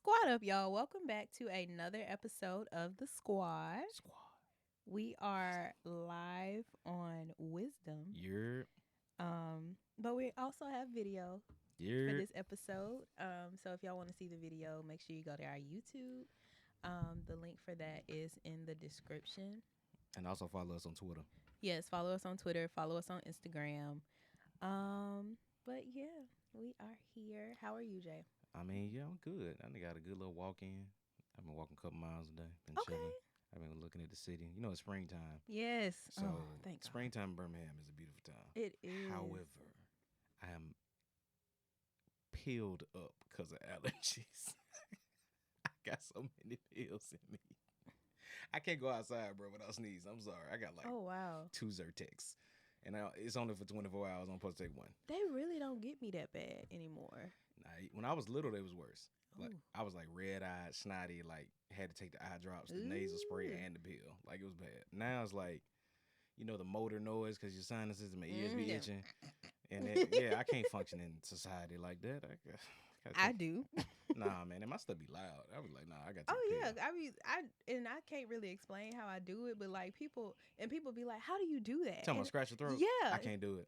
Squad up, y'all. Welcome back to another episode of The Squad. We are live on Wisdom. But we also have video for this episode. So if y'all want to see the video, make sure you go to our YouTube. The link for that is in the description. And also follow us on Twitter. Yes, follow us on Twitter. Follow us on Instagram. But yeah, we are here. How are you, Jay? I mean, yeah, I'm good. I got a good little walk in. I've been walking a couple miles a day. Been Okay. chilling. I've been looking at the city. You know, it's springtime. Yes. So thank God. springtime in Birmingham is a beautiful time. It is. However, I am peeled up because of allergies. I got so many pills in me. I can't go outside, bro, without sneezing. I'm sorry. I got like wow. 2 Zyrtex. And it's only for 24 hours. I'm supposed to take one. They really don't get me that bad anymore. When I was little, they was worse. Like Ooh. I was like red-eyed, snotty, like had to take the eye drops, the nasal spray, and the pill. Like it was bad. Now it's like, you know, the motor noise because your sinuses and my ears be itching. And I can't function in society like that. I do. Nah, man, and my stuff be loud. I was like, nah, I got. I can't really explain how I do it, but like people be like, how do you do that? Tell me, scratch your throat. Yeah, I can't do it.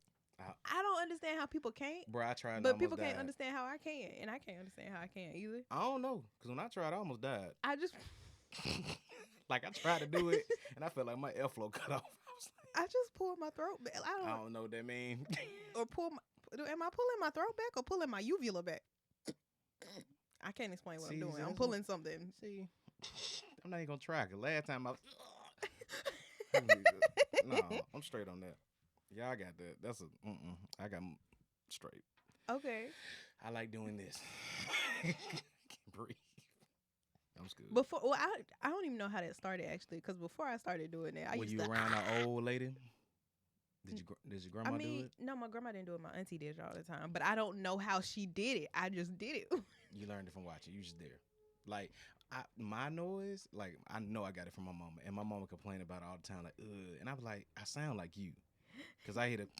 I don't understand how people can't. Bro, I tried. But people can't understand how I can, and I can't understand how I can either. I don't know, because when I tried, I almost died. I just like I tried to do it, and I felt like my airflow cut off. I just pulled my throat back. I don't know what that means. Or am I pulling my throat back or pulling my uvula back? I can't explain what I'm doing. I'm pulling something. See, I'm not even gonna try. Cause last time I was, no, I'm straight on that. Yeah, I got that. That's I got straight. Okay. I like doing this. I can't breathe. I'm scared. I don't even know how that started actually. Because before I started doing that, Were you around an old lady? Did your grandma do it? No, my grandma didn't do it. My auntie did it all the time. But I don't know how she did it. I just did it. You learned it from watching. You just there. Like, my noise, like, I know I got it from my mama. And my mama complained about it all the time. Like, ugh. And I was like, I sound like you. Because I hit it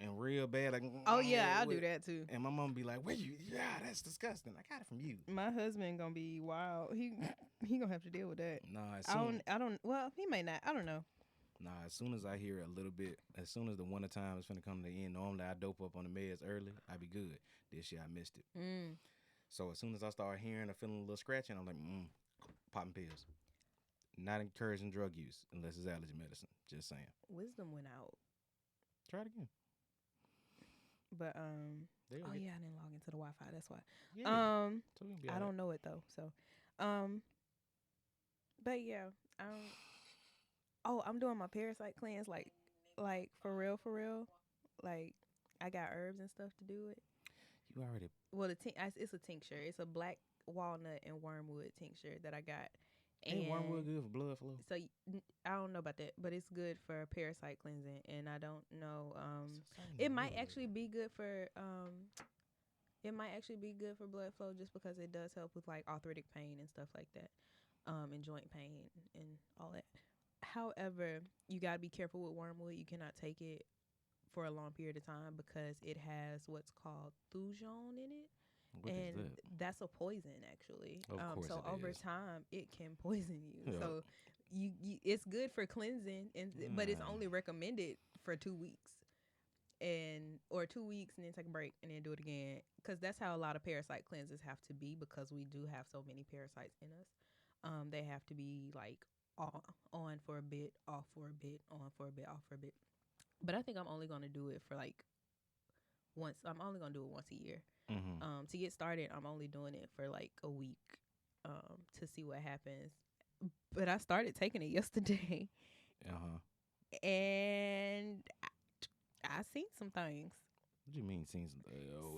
and real bad. Like, oh, yeah, I'll do that too. And my mama be like, where you? Yeah, that's disgusting. I got it from you. My husband going to be wild. He going to have to deal with that. Nah, well, he may not. I don't know. Nah, as soon as I hear a little bit, as soon as the winter time is finna come to the end, normally I dope up on the meds early, I be good. This year I missed it. So as soon as I start hearing or feeling a little scratching, I'm like, popping pills. Not encouraging drug use unless it's allergy medicine. Just saying. Wisdom went out. Try it again. But I didn't log into the Wi-Fi. That's why. Yeah. I don't know it though. So, but yeah, I'm doing my parasite cleanse like for real. Like I got herbs and stuff to do it. You already. Well, it's a tincture. It's a black walnut and wormwood tincture that I got. Ain't wormwood good for blood flow? So I don't know about that, but it's good for parasite cleansing, and I don't know. It might actually be good for blood flow just because it does help with like arthritic pain and stuff like that, and joint pain and all that. However, you gotta be careful with wormwood. You cannot take it for a long period of time because it has what's called thujone in it. What is that? That's a poison, actually. Of course so it over is. time, it can poison you. Yeah. So you it's good for cleansing, but it's only recommended for 2 weeks, or 2 weeks, and then take a break and then do it again. Because that's how a lot of parasite cleanses have to be, because we do have so many parasites in us. They have to be like on for a bit, off for a bit, on for a bit, off for a bit. But I think I'm only gonna do it for like once. I'm only gonna do it once a year. Mm-hmm. To get started, I'm only doing it for like a week, to see what happens. But I started taking it yesterday, and I seen some things. What do you mean seen some?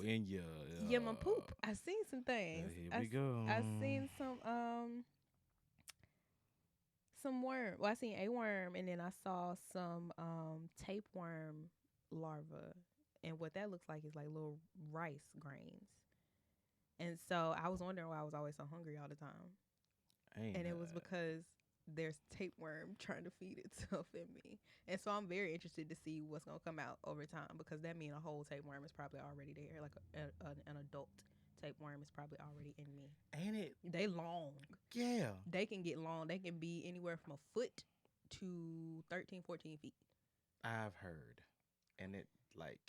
In your yeah, my poop. I seen some things. Here we go. I seen some worm. Well, I seen a worm, and then I saw some tapeworm larvae. And what that looks like is like little rice grains. And so I was wondering why I was always so hungry all the time. And it was because there's tapeworm trying to feed itself in me. And so I'm very interested to see what's going to come out over time, because that means a whole tapeworm is probably already there, like an adult tapeworm is probably already in me. Ain't it? They long. Yeah. They can get long. They can be anywhere from a foot to 13, 14 feet. I've heard. And it, like,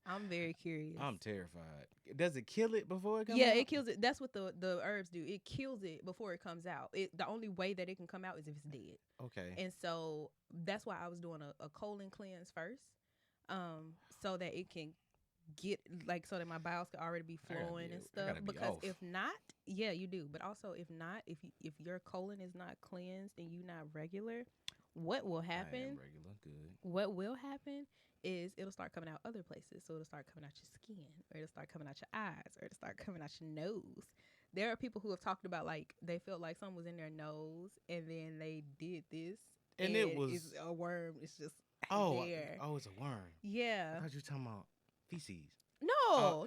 I'm very curious. I'm terrified. Does it kill it before it comes Yeah, out? it kills it. That's what the herbs do. It kills it before it comes out. The only way that it can come out is if it's dead. Okay. And so that's why I was doing a colon cleanse first, so that it can get like so that my bowels could already be flowing and stuff. Because if not, yeah, you do. But also if not, if your colon is not cleansed and you not regular, what will happen? I am regular, good. What will happen is it'll start coming out other places. So it'll start coming out your skin, or it'll start coming out your eyes, or it'll start coming out your nose. There are people who have talked about like they felt like something was in their nose and then they did this and it was it's a worm. It's just there. Oh, it's a worm. Yeah. I thought you were talking about feces. No,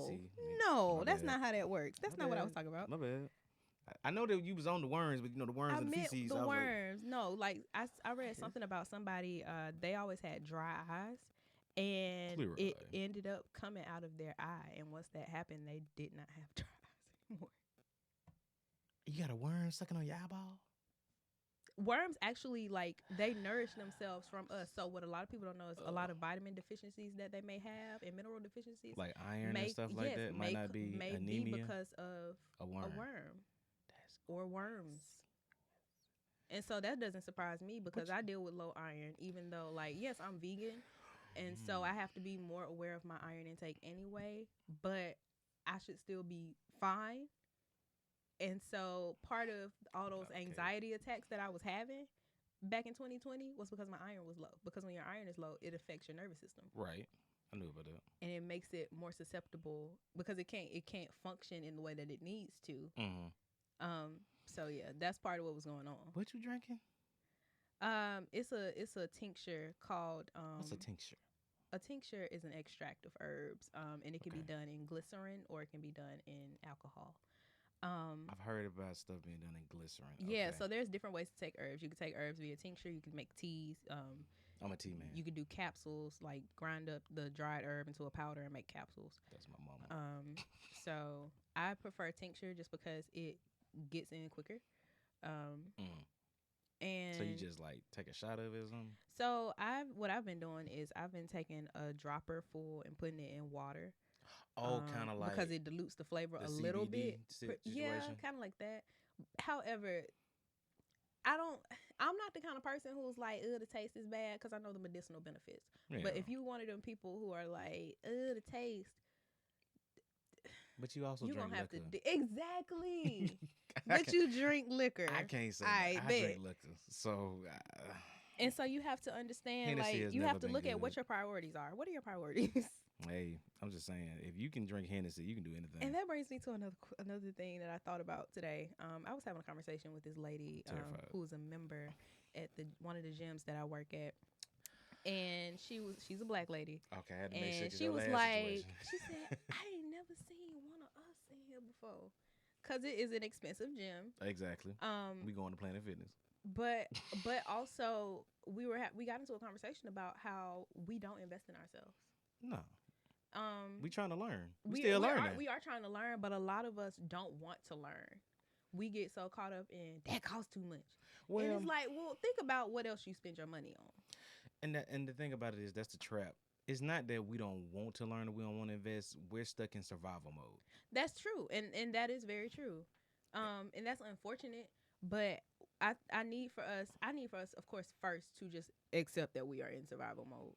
see, no. That's bad. not how that works. That's My not what I bad. was talking about. My bad. I know that you was on the worms, but you know the worms and the meant feces. the I was worms. No, like I read something about somebody. They always had dry eyes, and Clear it eye. ended up coming out of their eye. And once that happened, they did not have dry eyes anymore. You got a worm sucking on your eyeball? Worms actually like they nourish themselves from us. So what a lot of people don't know is a lot of vitamin deficiencies that they may have and mineral deficiencies, like iron and stuff like that, might not be anemia. Be because of a worm. Or worms. And so that doesn't surprise me because I deal with low iron, even though, like, yes, I'm vegan. And so I have to be more aware of my iron intake anyway, but I should still be fine. And so part of all those anxiety attacks that I was having back in 2020 was because my iron was low. Because when your iron is low, it affects your nervous system. Right. I knew about that. And it makes it more susceptible because it can't function in the way that it needs to. Mm-hmm. So yeah, that's part of what was going on. What you drinking? It's a tincture called What's a tincture? A tincture is an extract of herbs. And it can be done in glycerin or it can be done in alcohol. I've heard about stuff being done in glycerin. Yeah, so there's different ways to take herbs. You can take herbs via tincture, you can make teas. I'm a tea man. You can do capsules, like grind up the dried herb into a powder and make capsules. That's my mama. So I prefer tincture just because it gets in quicker. And so you just like take a shot of it or something? So what I've been doing is I've been taking a dropper full and putting it in water. Oh, kind of like because it dilutes the flavor a little bit. Yeah, kind of like that. However, I'm not the kind of person who's like, the taste is bad, because I know the medicinal benefits. Yeah. But if you one of them people who are like, the taste. But you also drink gonna have liquor. Exactly. But you drink liquor. I can't say I drink liquor. So. And so you have to understand, Hennessy like, you have to look at what your priorities are. What are your priorities? Hey, I'm just saying, if you can drink Hennessy, you can do anything. And that brings me to another thing that I thought about today. I was having a conversation with this lady who's a member at one of the gyms that I work at, and she's a black lady. Okay, I had to make sure. And she was like, she said, I ain't never seen one of us in here before, because it is an expensive gym. Exactly. We going to Planet Fitness. But also we got into a conversation about how we don't invest in ourselves. No. We trying to learn. We still learning. We are trying to learn, but a lot of us don't want to learn. We get so caught up in that costs too much. Well, and it's like, well, think about what else you spend your money on. And the thing about it is, that's the trap. It's not that we don't want to learn or we don't want to invest. We're stuck in survival mode. That's true, and that is very true. And that's unfortunate. But I need for us, of course, first to just accept that we are in survival mode.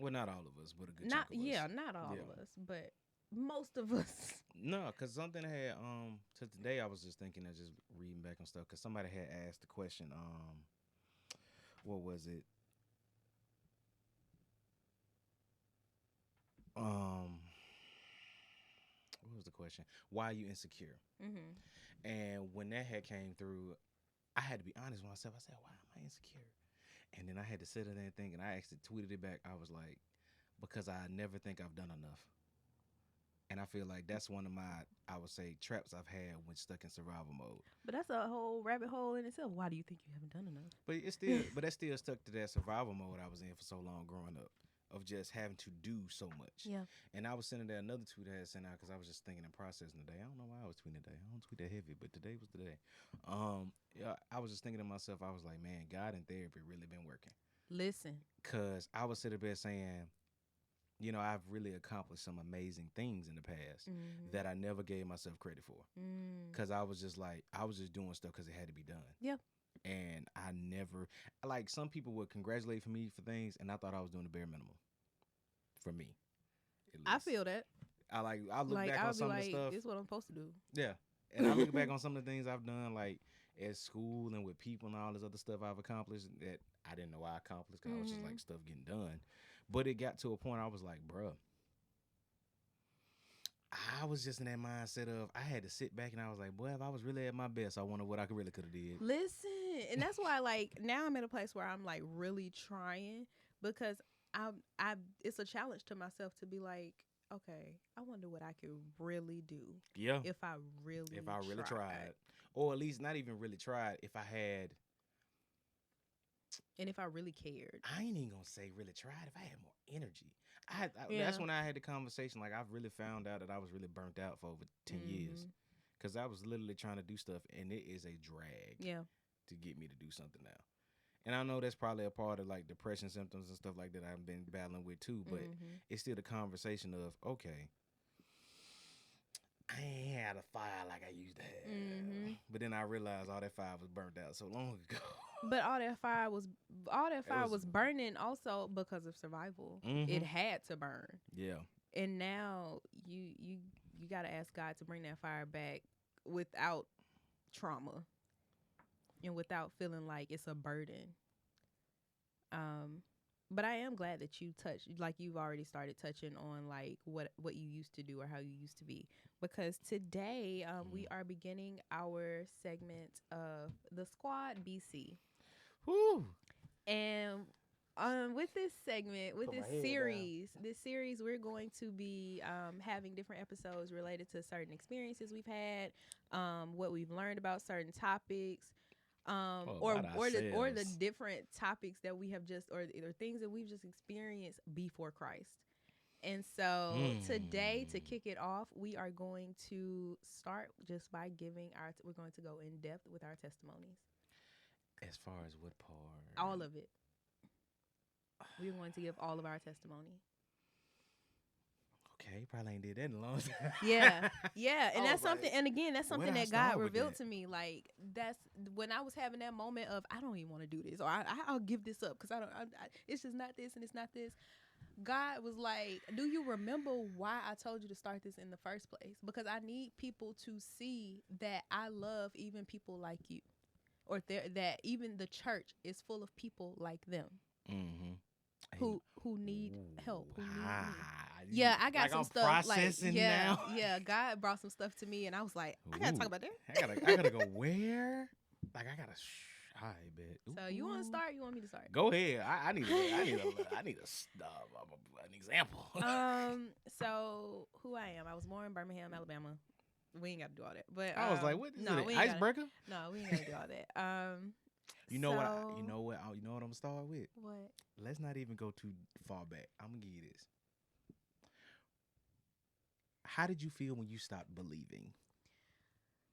Well, not all of us, but a good chunk of us. Yeah, not all of us, but most of us. No, because something had, so today I was just thinking of just reading back on stuff, because somebody had asked the question, what was it? What was the question? Why are you insecure? Mm-hmm. And when that had came through, I had to be honest with myself. I said, why am I insecure? And then I had to sit there and think, and I actually tweeted it back. I was like, because I never think I've done enough. And I feel like that's one of my, I would say, traps I've had when stuck in survival mode. But that's a whole rabbit hole in itself. Why do you think you haven't done enough? But it's still, but that's still stuck to that survival mode I was in for so long growing up. of just having to do so much. Yeah. And I was sending there another tweet I had sent out because I was just thinking and processing today. I don't know why I was tweeting today. I don't tweet that heavy, but today was the day. Yeah, I was just thinking to myself, I was like, man, God and therapy really been working. Listen. Because I was sitting there saying, you know, I've really accomplished some amazing things in the past that I never gave myself credit for. Because I was just like, I was just doing stuff because it had to be done. Yeah. And I never, like, some people would congratulate for me for things, and I thought I was doing the bare minimum for me. I feel that. I look back on some of the stuff. This is what I'm supposed to do. Yeah. And I look back on some of the things I've done, like at school and with people and all this other stuff I've accomplished that I didn't know I accomplished because I was just like stuff getting done. But it got to a point I was like, bruh, I was just in that mindset of I had to sit back and I was like, boy, if I was really at my best, I wonder what I really could have did. Listen, and that's why like now I'm at a place where I'm like really trying because I it's a challenge to myself to be like, okay, I wonder what I could really do. Yeah. If I really tried. Or at least not even really tried. If I had. And if I really cared. I ain't even gonna say really tried. If I had more energy. That's when I had the conversation. Like, I've really found out that I was really burnt out for over 10 years. Because I was literally trying to do stuff, and it is a drag to get me to do something now. And I know that's probably a part of, like, depression symptoms and stuff like that I've been battling with, too. But it's still the conversation of, okay, I ain't had a fire like I used to have. But then I realized all that fire was burnt out so long ago. But all that fire was burning also because of survival. It had to burn. Yeah. And now you got to ask God to bring that fire back without trauma and without feeling like it's a burden. But I am glad that you touched, like you've already started touching on like what you used to do or how you used to be. Because today we are beginning our segment of the Squad B.C. Woo! And with this segment, with this series, we're going to be having different episodes related to certain experiences we've had, what we've learned about certain topics, or the different topics that we have just or things that we've just experienced before Christ. And so today, to kick it off, we are going to start just by giving we're going to go in depth with our testimonies. As far as what part? All of it. We're going to give all of our testimony. Okay, probably ain't did that in a long time. Yeah, and that's something. And again, that's something that God revealed to me. Like that's when I was having that moment of I don't even want to do this, or I'll give this up because I don't. It's just not this, and it's not this. God was like, do you remember why I told you to start this in the first place? Because I need people to see that I love even people like you, or that even the church is full of people like them. Who need help, who need me. Yeah, I got some stuff processing now. Yeah, God brought some stuff to me, and I was like, I gotta talk about that. I gotta go where? Like I gotta. I bet. So you want to start? You want me to start? Go ahead. I need an example. So who I am? I was born in Birmingham, Alabama. We ain't got to do all that. But I was like, what is it? Icebreaker? No, we ain't got to do all that. You know what? You know what I'm gonna start with. What? Let's not even go too far back. I'm gonna give you this. How did you feel when you stopped believing?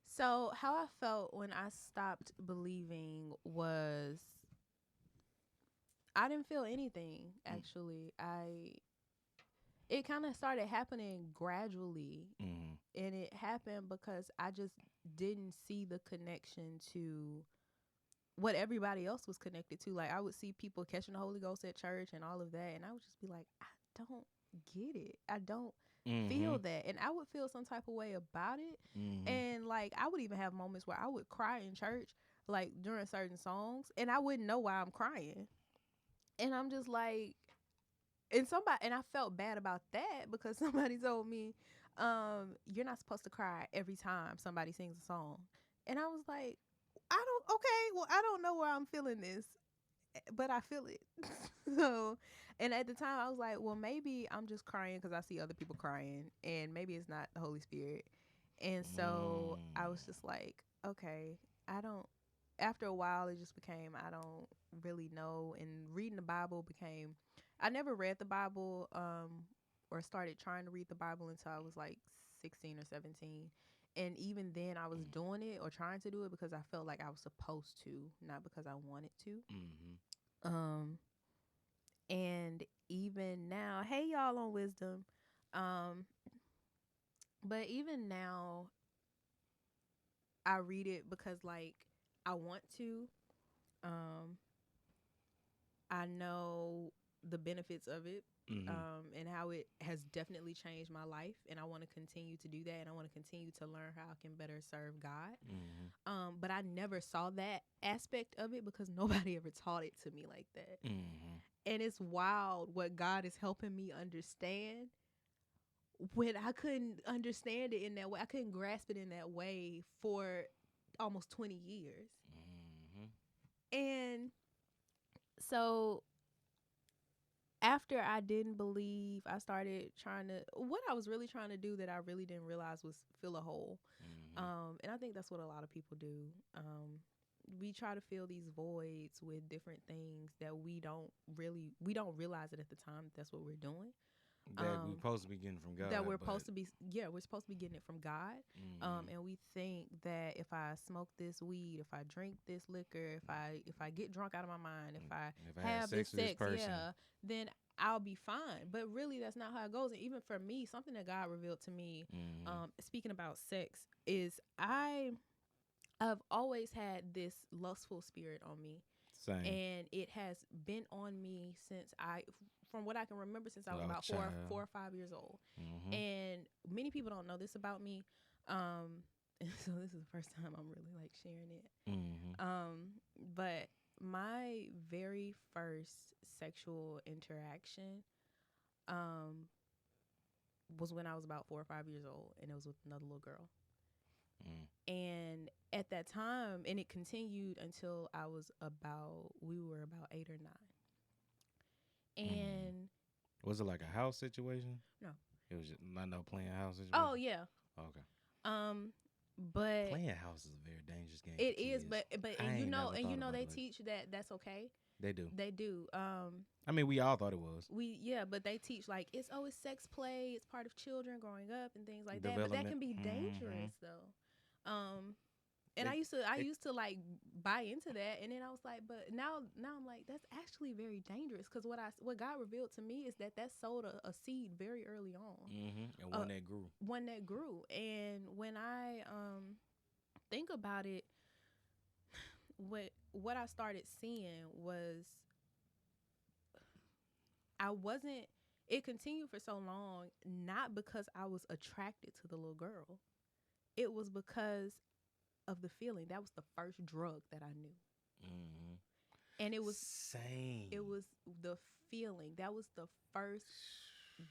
So how I felt when I stopped believing was I didn't feel anything. Actually, it kind of started happening gradually, and it happened because I just didn't see the connection to what everybody else was connected to. Like I would see people catching the Holy Ghost at church and all of that, and I would just be like, I don't get it. I don't feel that. And I would feel some type of way about it. And like I would even have moments where I would cry in church, like during certain songs, and I wouldn't know why I'm crying. And I'm just like, and I felt bad about that because somebody told me, you're not supposed to cry every time somebody sings a song. And I was like, I don't know why I'm feeling this, but I feel it. So, and at the time I was like, well, maybe I'm just crying because I see other people crying, and maybe it's not the Holy Spirit. And so I was just like, okay, after a while it just became, I don't really know. And reading the Bible became I never read the Bible or started trying to read the Bible until I was like 16 or 17. And even then I was doing it or trying to do it because I felt like I was supposed to, not because I wanted to. Um and even now, hey y'all on Wisdom. Um but even now I read it because like I want to. Um I know the benefits of it, and how it has definitely changed my life. And I want to continue to do that. And I want to continue to learn how I can better serve God. But I never saw that aspect of it because nobody ever taught it to me like that. And it's wild what God is helping me understand when I couldn't understand it in that way. I couldn't grasp it in that way for almost 20 years. And so after I didn't believe, I started trying to, what I was really trying to do that I really didn't realize was fill a hole. And I think that's what a lot of people do. We try to fill these voids with different things that we don't realize it at the time that's what we're doing. That we're supposed to be getting from God. That we're supposed to be, we're supposed to be getting it from God. And we think that if I smoke this weed, if I drink this liquor, if I get drunk out of my mind, if I have sex with this person, then I'll be fine. But really, that's not how it goes. And even for me, something that God revealed to me, speaking about sex, is I've always had this lustful spirit on me. Same. And it has been on me from what I can remember, since I was about 4 or 5 years old. And many people don't know this about me. And so this is the first time I'm really like sharing it. But my very first sexual interaction was when I was about 4 or 5 years old, and it was with another little girl. And at that time, and it continued until we were about 8 or 9. And was it like a house situation? No. It was just not no playing house situation? Oh, yeah. Okay. But playing house is a very dangerous game. It is, but they teach that that's okay. They do. I mean, we all thought it was. But they teach like it's sex play, it's part of children growing up and things like that. But that can be dangerous though. And I used to like buy into that, and then I was like, but now I'm like, that's actually very dangerous, because what God revealed to me is that sowed a seed very early on, and one that grew. And when I think about it, what I started seeing was it continued for so long, not because I was attracted to the little girl. It was because of the feeling. That was the first drug that I knew. And it was same. It was the feeling. That was the first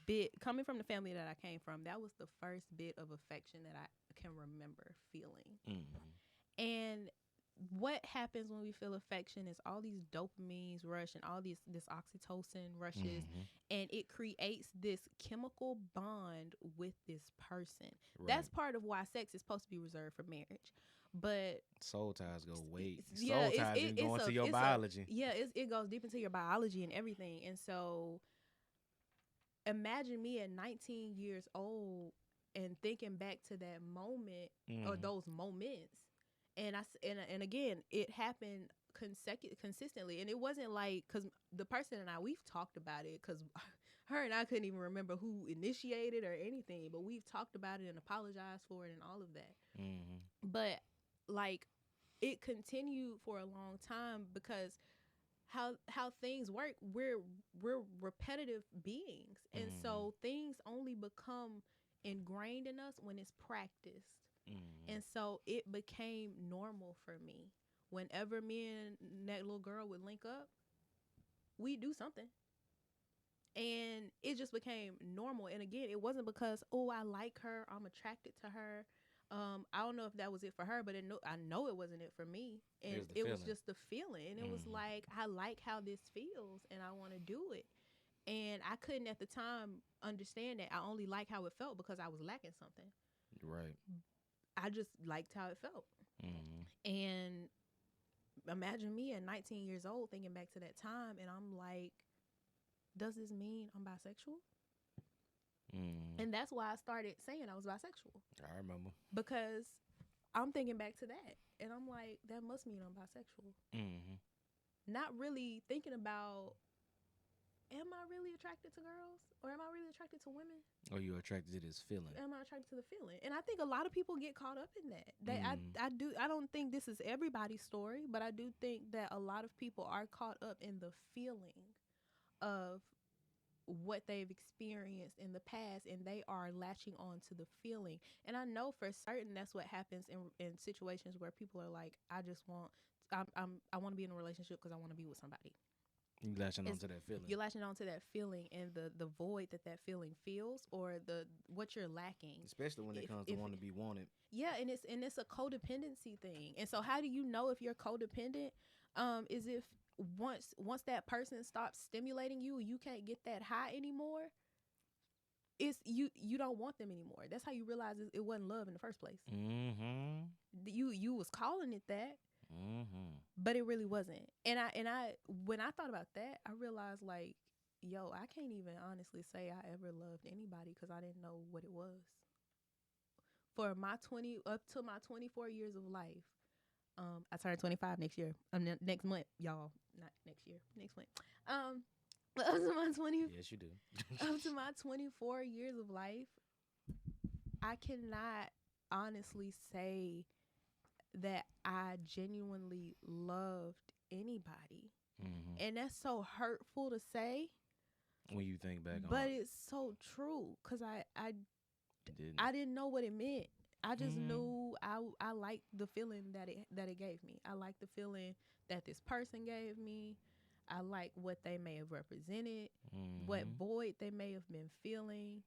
bit, coming from the family that I came from, that was the first bit of affection that I can remember feeling. And what happens when we feel affection is all these dopamines rush and all this oxytocin rushes, and it creates this chemical bond with this person. Right. That's part of why sex is supposed to be reserved for marriage. But soul ties go way. Soul ties go into your biology. It goes deep into your biology and everything. And so imagine me at 19 years old and thinking back to that moment or those moments. And again, it happened consistently. And it wasn't like, because the person and I, we've talked about it, because her and I couldn't even remember who initiated or anything, but we've talked about it and apologized for it and all of that. But like, it continued for a long time, because how things work, we're repetitive beings. And so things only become ingrained in us when it's practiced. And so it became normal for me. Whenever me and that little girl would link up, we'd do something. And it just became normal. And again, it wasn't because, oh, I like her, I'm attracted to her. I don't know if that was it for her, but I know it wasn't it for me. And it was just the feeling. And it was like, I like how this feels and I want to do it. And I couldn't at the time understand that I only liked how it felt because I was lacking something. Right. I just liked how it felt. And imagine me at 19 years old thinking back to that time, and I'm like, does this mean I'm bisexual? Mm. And that's why I started saying I was bisexual. I remember. Because I'm thinking back to that. And I'm like, that must mean I'm bisexual. Mm-hmm. Not really thinking about, am I really attracted to girls? Or am I really attracted to women? Or you attracted to this feeling. Am I attracted to the feeling? And I think a lot of people get caught up in that. I don't think this is everybody's story, but I do think that a lot of people are caught up in the feeling of what they've experienced in the past, and they are latching on to the feeling. And I know for certain that's what happens in situations where people are like, I want to be in a relationship because I want to be with somebody. You latching onto that feeling. You're latching onto that feeling and the void that feeling feels, or what you're lacking. Especially when it comes to wanting to be wanted. Yeah, and it's a codependency thing. And so how do you know if you're codependent? Is if once that person stops stimulating you, you can't get that high anymore. It's you don't want them anymore. That's how you realize it wasn't love in the first place. Mm-hmm. You was calling it that. Mm-hmm. But it really wasn't. And I when I thought about that, I realized like, yo, I can't even honestly say I ever loved anybody because I didn't know what it was. For my 24 years of life, I turned 25 next year. Next month, y'all. Not next year. Next month. Up to my 20. Yes, you do. Up to my 24 years of life, I cannot honestly say that I genuinely loved anybody. Mm-hmm. And that's so hurtful to say. When you think back on it. But it's so true. Because I didn't know what it meant. I just knew I liked the feeling that it gave me. I liked the feeling that this person gave me. I like what they may have represented, what void they may have been feeling.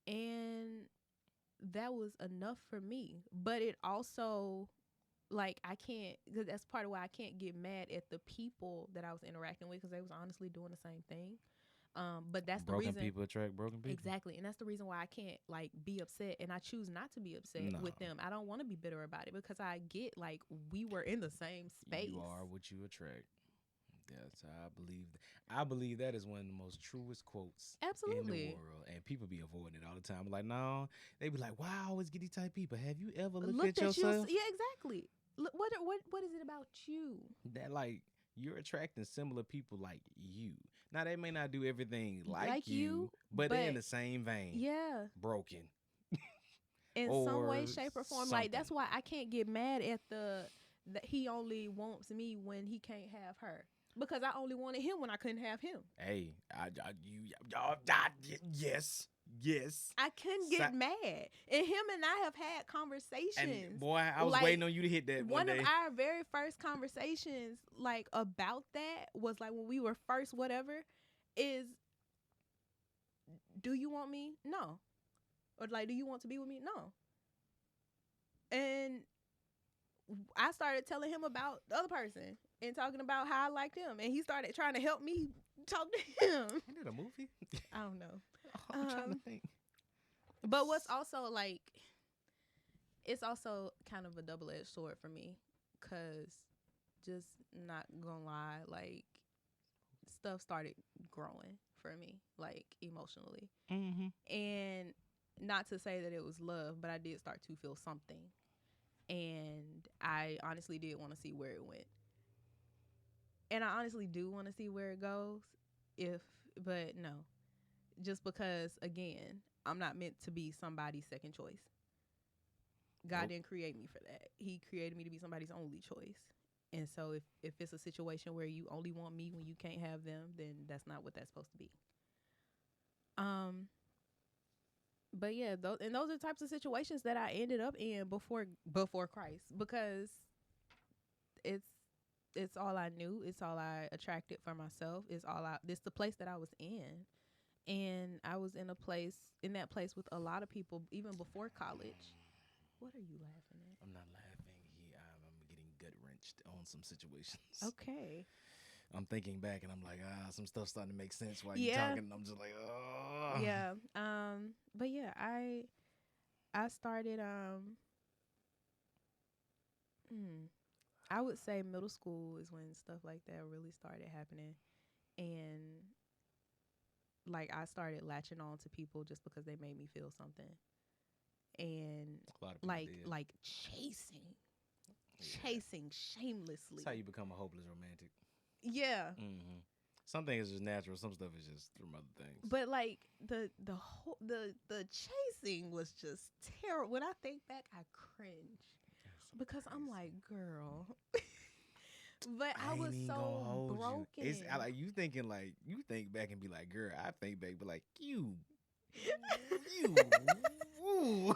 And that was enough for me. But it also, like, I can't, because that's part of why I can't get mad at the people that I was interacting with, because they was honestly doing the same thing. But that's the reason. Broken people attract broken people. Exactly. And that's the reason why I can't, like, be upset. And I choose not to be upset with them. I don't want to be bitter about it, because I get, like, we were in the same space. You are what you attract. That's how I believe. I believe that is one of the most truest quotes Absolutely in the world. And people be avoiding it all the time. I'm like, no. They be like, why I always get these type of people? Have you ever looked at yourself? Yeah, exactly. What is it about you? That, like, you're attracting similar people like you. Now, they may not do everything like you, but they're in the same vein. Yeah. Broken. In some way, shape, or form. Like, that's why I can't get mad at that he only wants me when he can't have her. Because I only wanted him when I couldn't have him. Hey, yes. I couldn't get mad. And him and I have had conversations. And boy, I was waiting on you to hit that one day. One of our very first conversations, like, about that was, like, when we were first whatever, is, do you want me? No. Or, like, do you want to be with me? No. And I started telling him about the other person and talking about how I liked him. And he started trying to help me talk to him. Isn't that a movie? I don't know. I'm trying to think. But what's also, like, it's also kind of a double-edged sword for me. Because, just not gonna lie, like, stuff started growing for me, like, emotionally. Mm-hmm. And not to say that it was love, but I did start to feel something. And I honestly did want to see where it went. And I honestly do want to see where it goes. But no. Just because, again, I'm not meant to be somebody's second choice. God didn't create me for that. He created me to be somebody's only choice. And so if it's a situation where you only want me when you can't have them, then that's not what that's supposed to be. But yeah, those are the types of situations that I ended up in before Christ, because it's all I knew. It's all I attracted for myself. It's the place that I was in. And I was in that place with a lot of people, even before college. What are you laughing at? I'm not laughing. I'm getting gut-wrenched on some situations. Okay. I'm thinking back and I'm like, some stuff's starting to make sense while you're talking. And I'm just like, oh. Yeah. But yeah, I started, I would say middle school is when stuff like that really started happening. And like I started latching on to people just because they made me feel something, and A lot of people did. like chasing shamelessly. That's how you become a hopeless romantic. Yeah. Mm-hmm. Some things is just natural. Some stuff is just from other things. But like the chasing was just terrible. When I think back, I cringe because I'm like, girl. But I was so broken. It's like you thinking like you think back and be like, girl. I think back, but like you. Ooh.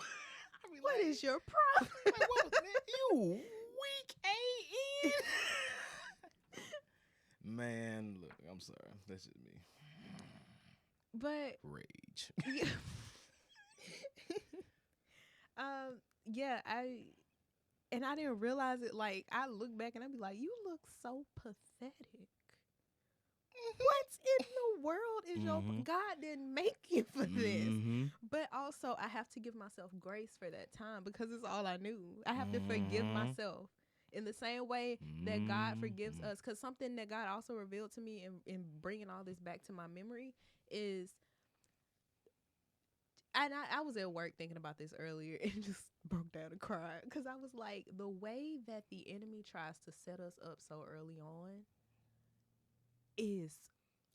What is your problem? Like, what was that? You weak A.N. Man, look, I'm sorry. That's just me. But Rage. yeah. Yeah, I didn't realize it. Like, I look back and I be like, you look so pathetic. What in the world is your God didn't make you for this? But also, I have to give myself grace for that time because it's all I knew. I have to forgive myself in the same way that God forgives us. Because something that God also revealed to me in bringing all this back to my memory is, and I was at work thinking about this earlier and just broke down and cried because I was like, the way that the enemy tries to set us up so early on is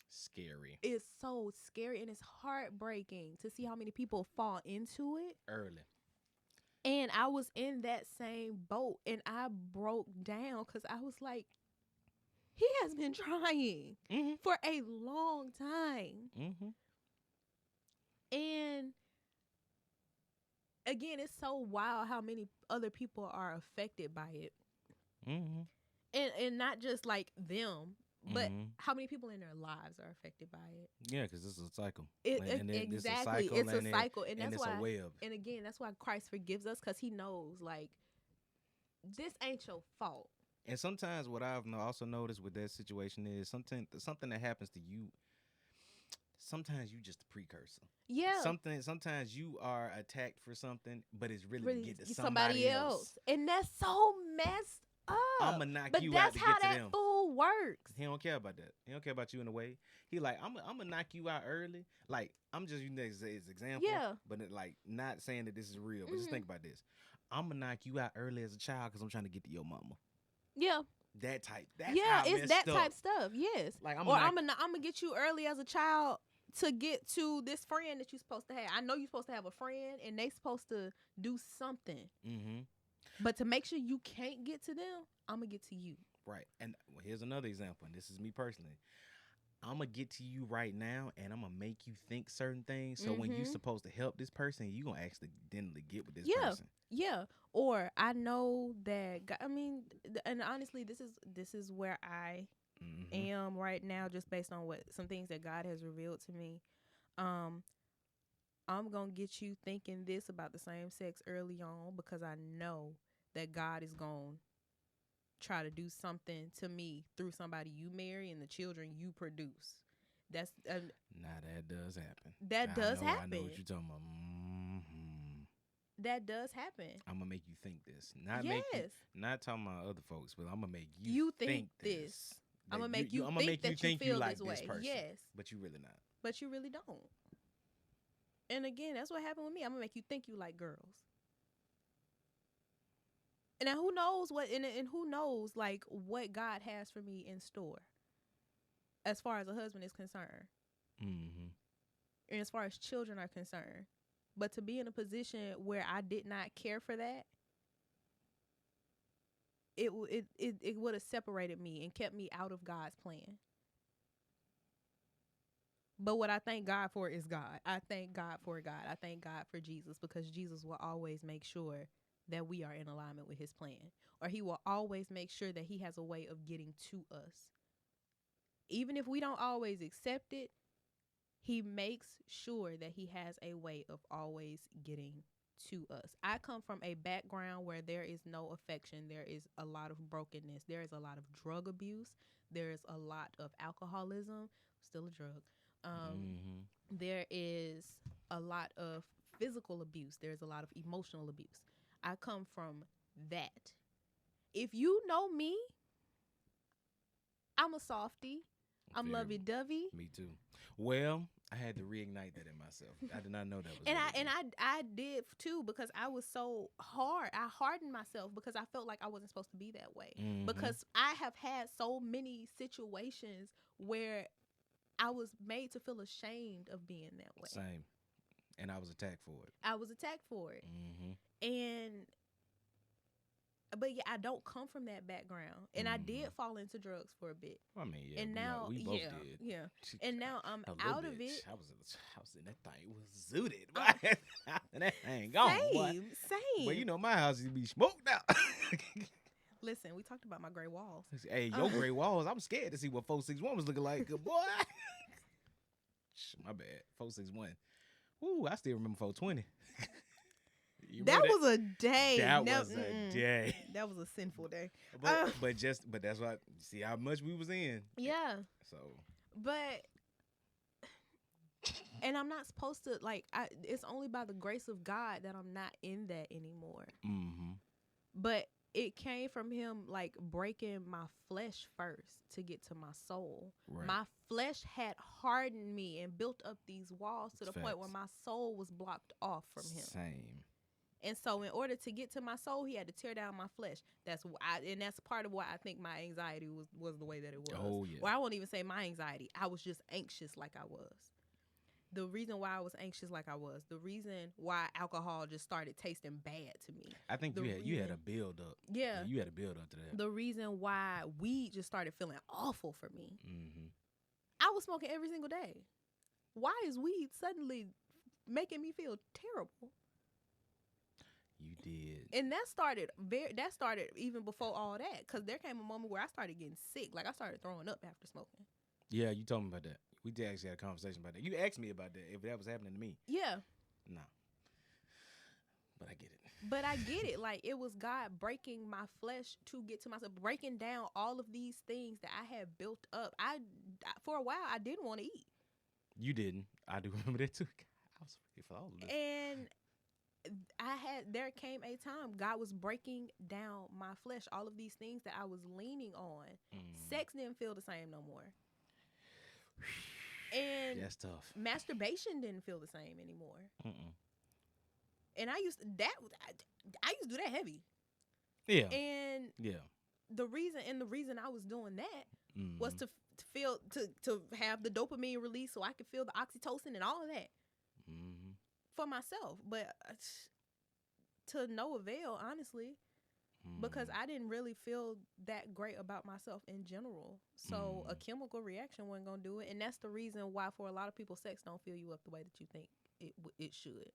scary. It's so scary, and it's heartbreaking to see how many people fall into it early. And I was in that same boat, and I broke down because I was like, he has been trying for a long time. And again, it's so wild how many other people are affected by it. And not just like them, but how many people in their lives are affected by it. Yeah, because this is a cycle. Exactly. It's a cycle. And that's it's why, a web. And again, that's why Christ forgives us, because he knows, like, this ain't your fault. And sometimes what I've also noticed with that situation is something that happens to you, sometimes you just a precursor. Yeah. Sometimes you are attacked for something, but it's really to get to somebody else. And that's so messed up. I'm going to knock you out to get to them. But that's how that fool works. He don't care about that. He don't care about you in a way. He like, I'm going to knock you out early. Like, I'm just using that as an example. Yeah. But like, not saying that this is real. But just think about this. I'm going to knock you out early as a child because I'm trying to get to your mama. Yeah. That type. It's that type stuff. Yes. Like, I'm gonna get you early as a child to get to this friend that you're supposed to have. I know you're supposed to have a friend, and they supposed to do something. But to make sure you can't get to them, I'm gonna get to you. Right. And here's another example. And this is me personally. I'm going to get to you right now, and I'm going to make you think certain things. So when you're supposed to help this person, you're going to accidentally get with this person. Yeah. Or I know that, God, I mean, and honestly, this is where I am right now, just based on some things that God has revealed to me. I'm going to get you thinking this about the same sex early on, because I know that God is going to try to do something to me through somebody you marry and the children you produce. That's that does happen. That does happen. I know what you're talking about. That does happen. I'm gonna make you think this. Not talking about other folks, but I'm gonna make you think this. I'm gonna make you think you feel like this way. This person, yes, but you really not. But you really don't. And again, that's what happened with me. I'm gonna make you think you like girls. And who knows and who knows like what God has for me in store, as far as a husband is concerned, and as far as children are concerned. But to be in a position where I did not care for that, it would have separated me and kept me out of God's plan. But what I thank God for is God. I thank God for God. I thank God for Jesus, because Jesus will always make sure that we are in alignment with his plan, or he will always make sure that he has a way of getting to us. Even if we don't always accept it, he makes sure that he has a way of always getting to us. I come from a background where there is no affection. There is a lot of brokenness. There is a lot of drug abuse. There is a lot of alcoholism, still a drug. There is a lot of physical abuse. There's a lot of emotional abuse. I come from that. If you know me, I'm a softie. I'm Very- lovey-dovey. Me too. Well, I had to reignite that in myself. I did not know that was. And religion. I did too, because I was so hard. I hardened myself because I felt like I wasn't supposed to be that way. Mhm. Because I have had so many situations where I was made to feel ashamed of being that way. Same, and I was attacked for it. I was attacked for it. Mm-hmm. But yeah, I don't come from that background, and I did fall into drugs for a bit. I mean, yeah, And now, we both yeah, did. yeah. And now I'm A little out bit. of it. I was in that thing. It was zooted. Boy. That thing gone. Boy. Same. But you know, my house used to be smoked out. Listen, we talked about my gray walls. Hey, your gray walls. I'm scared to see what 461 was looking like. Good boy. My bad. 461. Ooh, I still remember 420. That was a day. That was a day. That was a sinful day. But that's why. See how much we was in. Yeah. So. But. And I'm not supposed to, like, it's only by the grace of God that I'm not in that anymore. Mm-hmm. But it came from him, like, breaking my flesh first to get to my soul. Right. My flesh had hardened me and built up these walls to the point where Facts. my soul was blocked off from him. Same. And so in order to get to my soul, he had to tear down my flesh. That's part of why I think my anxiety was the way that it was. Oh, yeah. Well, I won't even say my anxiety. I was just anxious like I was. The reason why I was anxious like I was, the reason why alcohol just started tasting bad to me. I think you had a build up. Yeah. You had a build up to that. The reason why weed just started feeling awful for me. Mm-hmm. I was smoking every single day. Why is weed suddenly making me feel terrible? You did. And that started even before all that, because there came a moment where I started getting sick. Like, I started throwing up after smoking. Yeah, you told me about that. We did actually had a conversation about that. You asked me about that, if that was happening to me. Yeah. No. But I get it. But I get it. Like, it was God breaking my flesh to get to myself, breaking down all of these things that I had built up. For a while, I didn't want to eat. You didn't. I do remember that too. I was ready for all of this. And there came a time God was breaking down my flesh, all of these things that I was leaning on. Sex didn't feel the same no more. And that's tough. Masturbation didn't feel the same anymore. Mm-mm. And I used to do that heavy. Yeah. And yeah. The reason I was doing that was to feel to have the dopamine release, so I could feel the oxytocin and all of that for myself. But to no avail, honestly. Because I didn't really feel that great about myself in general. So a chemical reaction wasn't going to do it. And that's the reason why for a lot of people, sex don't fill you up the way that you think it should.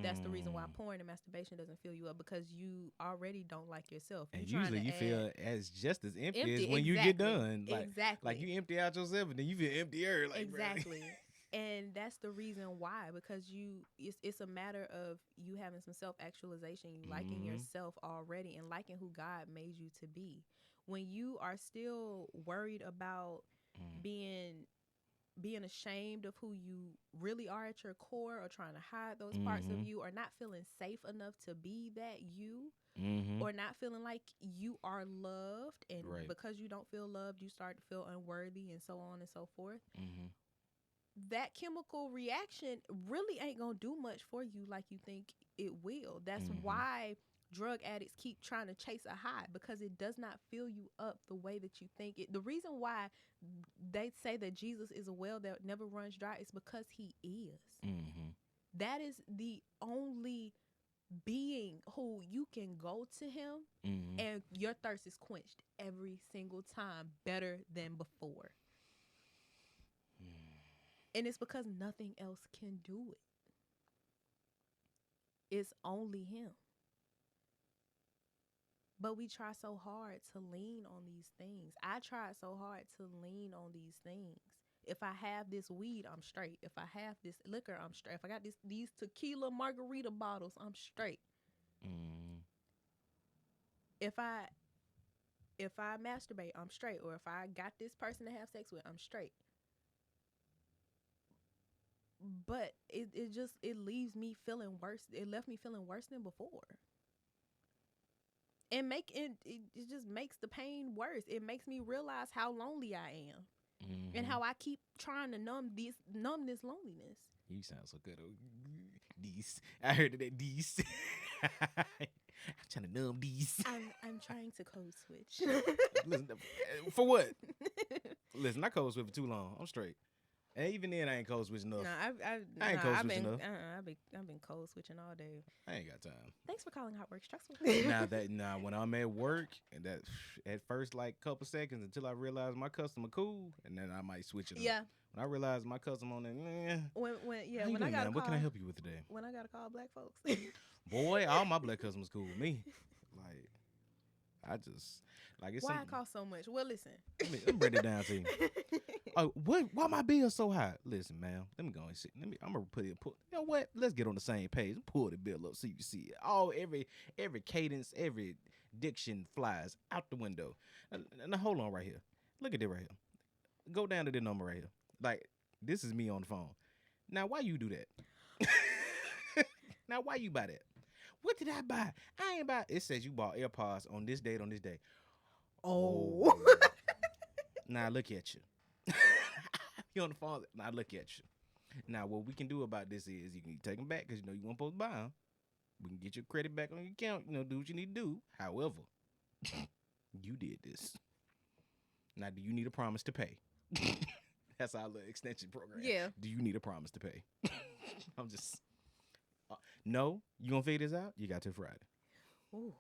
That's the reason why porn and masturbation doesn't fill you up, because you already don't like yourself. And usually you feel as just as empty as when exactly. you get done. Like, exactly. Like you empty out yourself and then you feel emptier. Like, exactly. And that's the reason why, because it's a matter of you having some self-actualization, you liking yourself already and liking who God made you to be. When you are still worried about being ashamed of who you really are at your core, or trying to hide those parts of you, or not feeling safe enough to be that you, or not feeling like you are loved, and because you don't feel loved, you start to feel unworthy, and so on and so forth. That chemical reaction really ain't gonna do much for you like you think it will. That's why drug addicts keep trying to chase a high, because it does not fill you up the way that you think it. The reason why they say that Jesus is a well that never runs dry is because he is. That is the only being who you can go to him and your thirst is quenched every single time, better than before. And it's because nothing else can do it. It's only him. But we try so hard to lean on these things. I tried so hard to lean on these things. If I have this weed, I'm straight. If I have this liquor, I'm straight. If I got these tequila margarita bottles, I'm straight. If I masturbate, I'm straight. Or if I got this person to have sex with, I'm straight. But it leaves me feeling worse. It left me feeling worse than before. And it just makes the pain worse. It makes me realize how lonely I am. and how I keep trying to numb this loneliness. You sound so good. These. I heard that these. I'm trying to numb these. I'm trying to code switch. Listen, for what? Listen, I code switch for too long. I'm straight. And even then, I ain't code switching enough. I ain't code switching enough. I've been code switching all day. I ain't got time. Thanks for calling Hot Work Stressful. When I'm at work, and that at first like couple seconds until I realize my customer cool, and then I might switch it up. Yeah. When I realize my customer on that, when I got what can I help you with today? When I gotta call black folks. Boy, all my black customers cool with me. Like, I just like it's. Why it cost so much? Well, listen. Let me break it down to you. Why my bill so high? Listen, man. Let me go and sit. I'm gonna put. You know what? Let's get on the same page. Pull the bill up so you can see it. Every cadence, every diction flies out the window. Now hold on right here. Look at it right here. Go down to the number right here. Like, this is me on the phone. Now, why you do that? Now, why you buy that? What did I buy? I ain't buy. It says you bought AirPods on this date on this day. Oh. Now look at you. You on the phone. Now look at you. Now what we can do about this is you can take them back because you weren't supposed to buy them. We can get your credit back on your account. Do what you need to do. However, you did this. Now, do you need a promise to pay? That's our little extension program. Yeah. Do you need a promise to pay? I'm just. No, you gonna figure this out? You got till Friday. Ooh.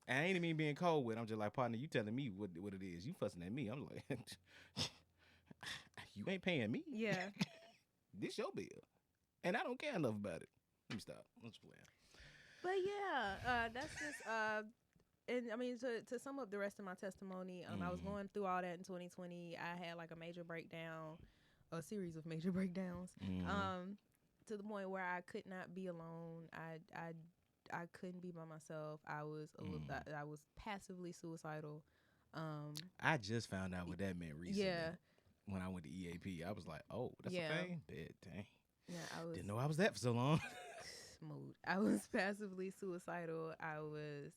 I ain't even being cold with it. I'm just like, partner, you telling me what it is. You fussing at me. I'm like, you ain't paying me. Yeah. This your bill. And I don't care enough about it. Let me stop. I'm just playing. But yeah, that's just and I mean to sum up the rest of my testimony, I was going through all that in 2020. I had like a major breakdown, a series of major breakdowns. To the point where I could not be alone. I couldn't be by myself. I was I was passively suicidal. I just found out what that meant recently. Yeah. When I went to EAP, I was like, "Oh, that's a thing." Dang. Yeah, I was. Didn't know I was that for so long. Smooth. I was passively suicidal. I was.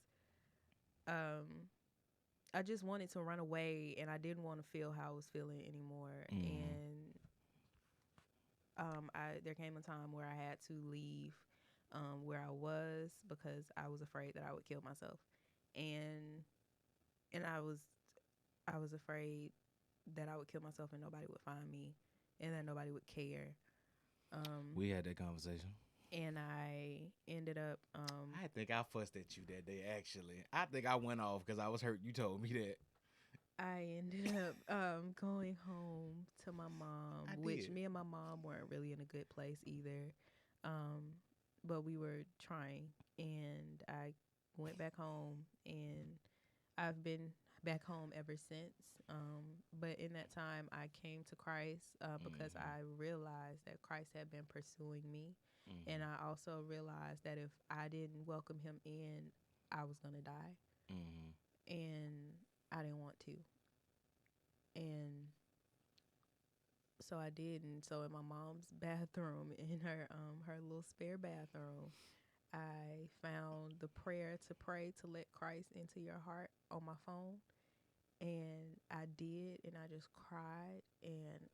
I just wanted to run away, and I didn't want to feel how I was feeling anymore. And there came a time where I had to leave where I was because I was afraid that I would kill myself, and I was afraid that I would kill myself and nobody would find me, and that nobody would care. We had that conversation, and I ended up. I think I fussed at you that day. Actually, I think I went off because I was hurt. You told me that. I ended up going home to my mom, which me and my mom weren't really in a good place either. But we were trying, and I went back home, and I've been back home ever since. But in that time, I came to Christ because I realized that Christ had been pursuing me, and I also realized that if I didn't welcome him in, I was going to die, and I didn't want to. And so I did. And so in my mom's bathroom, in her little spare bathroom, I found the prayer to pray to let Christ into your heart on my phone. And I did, and I just cried, and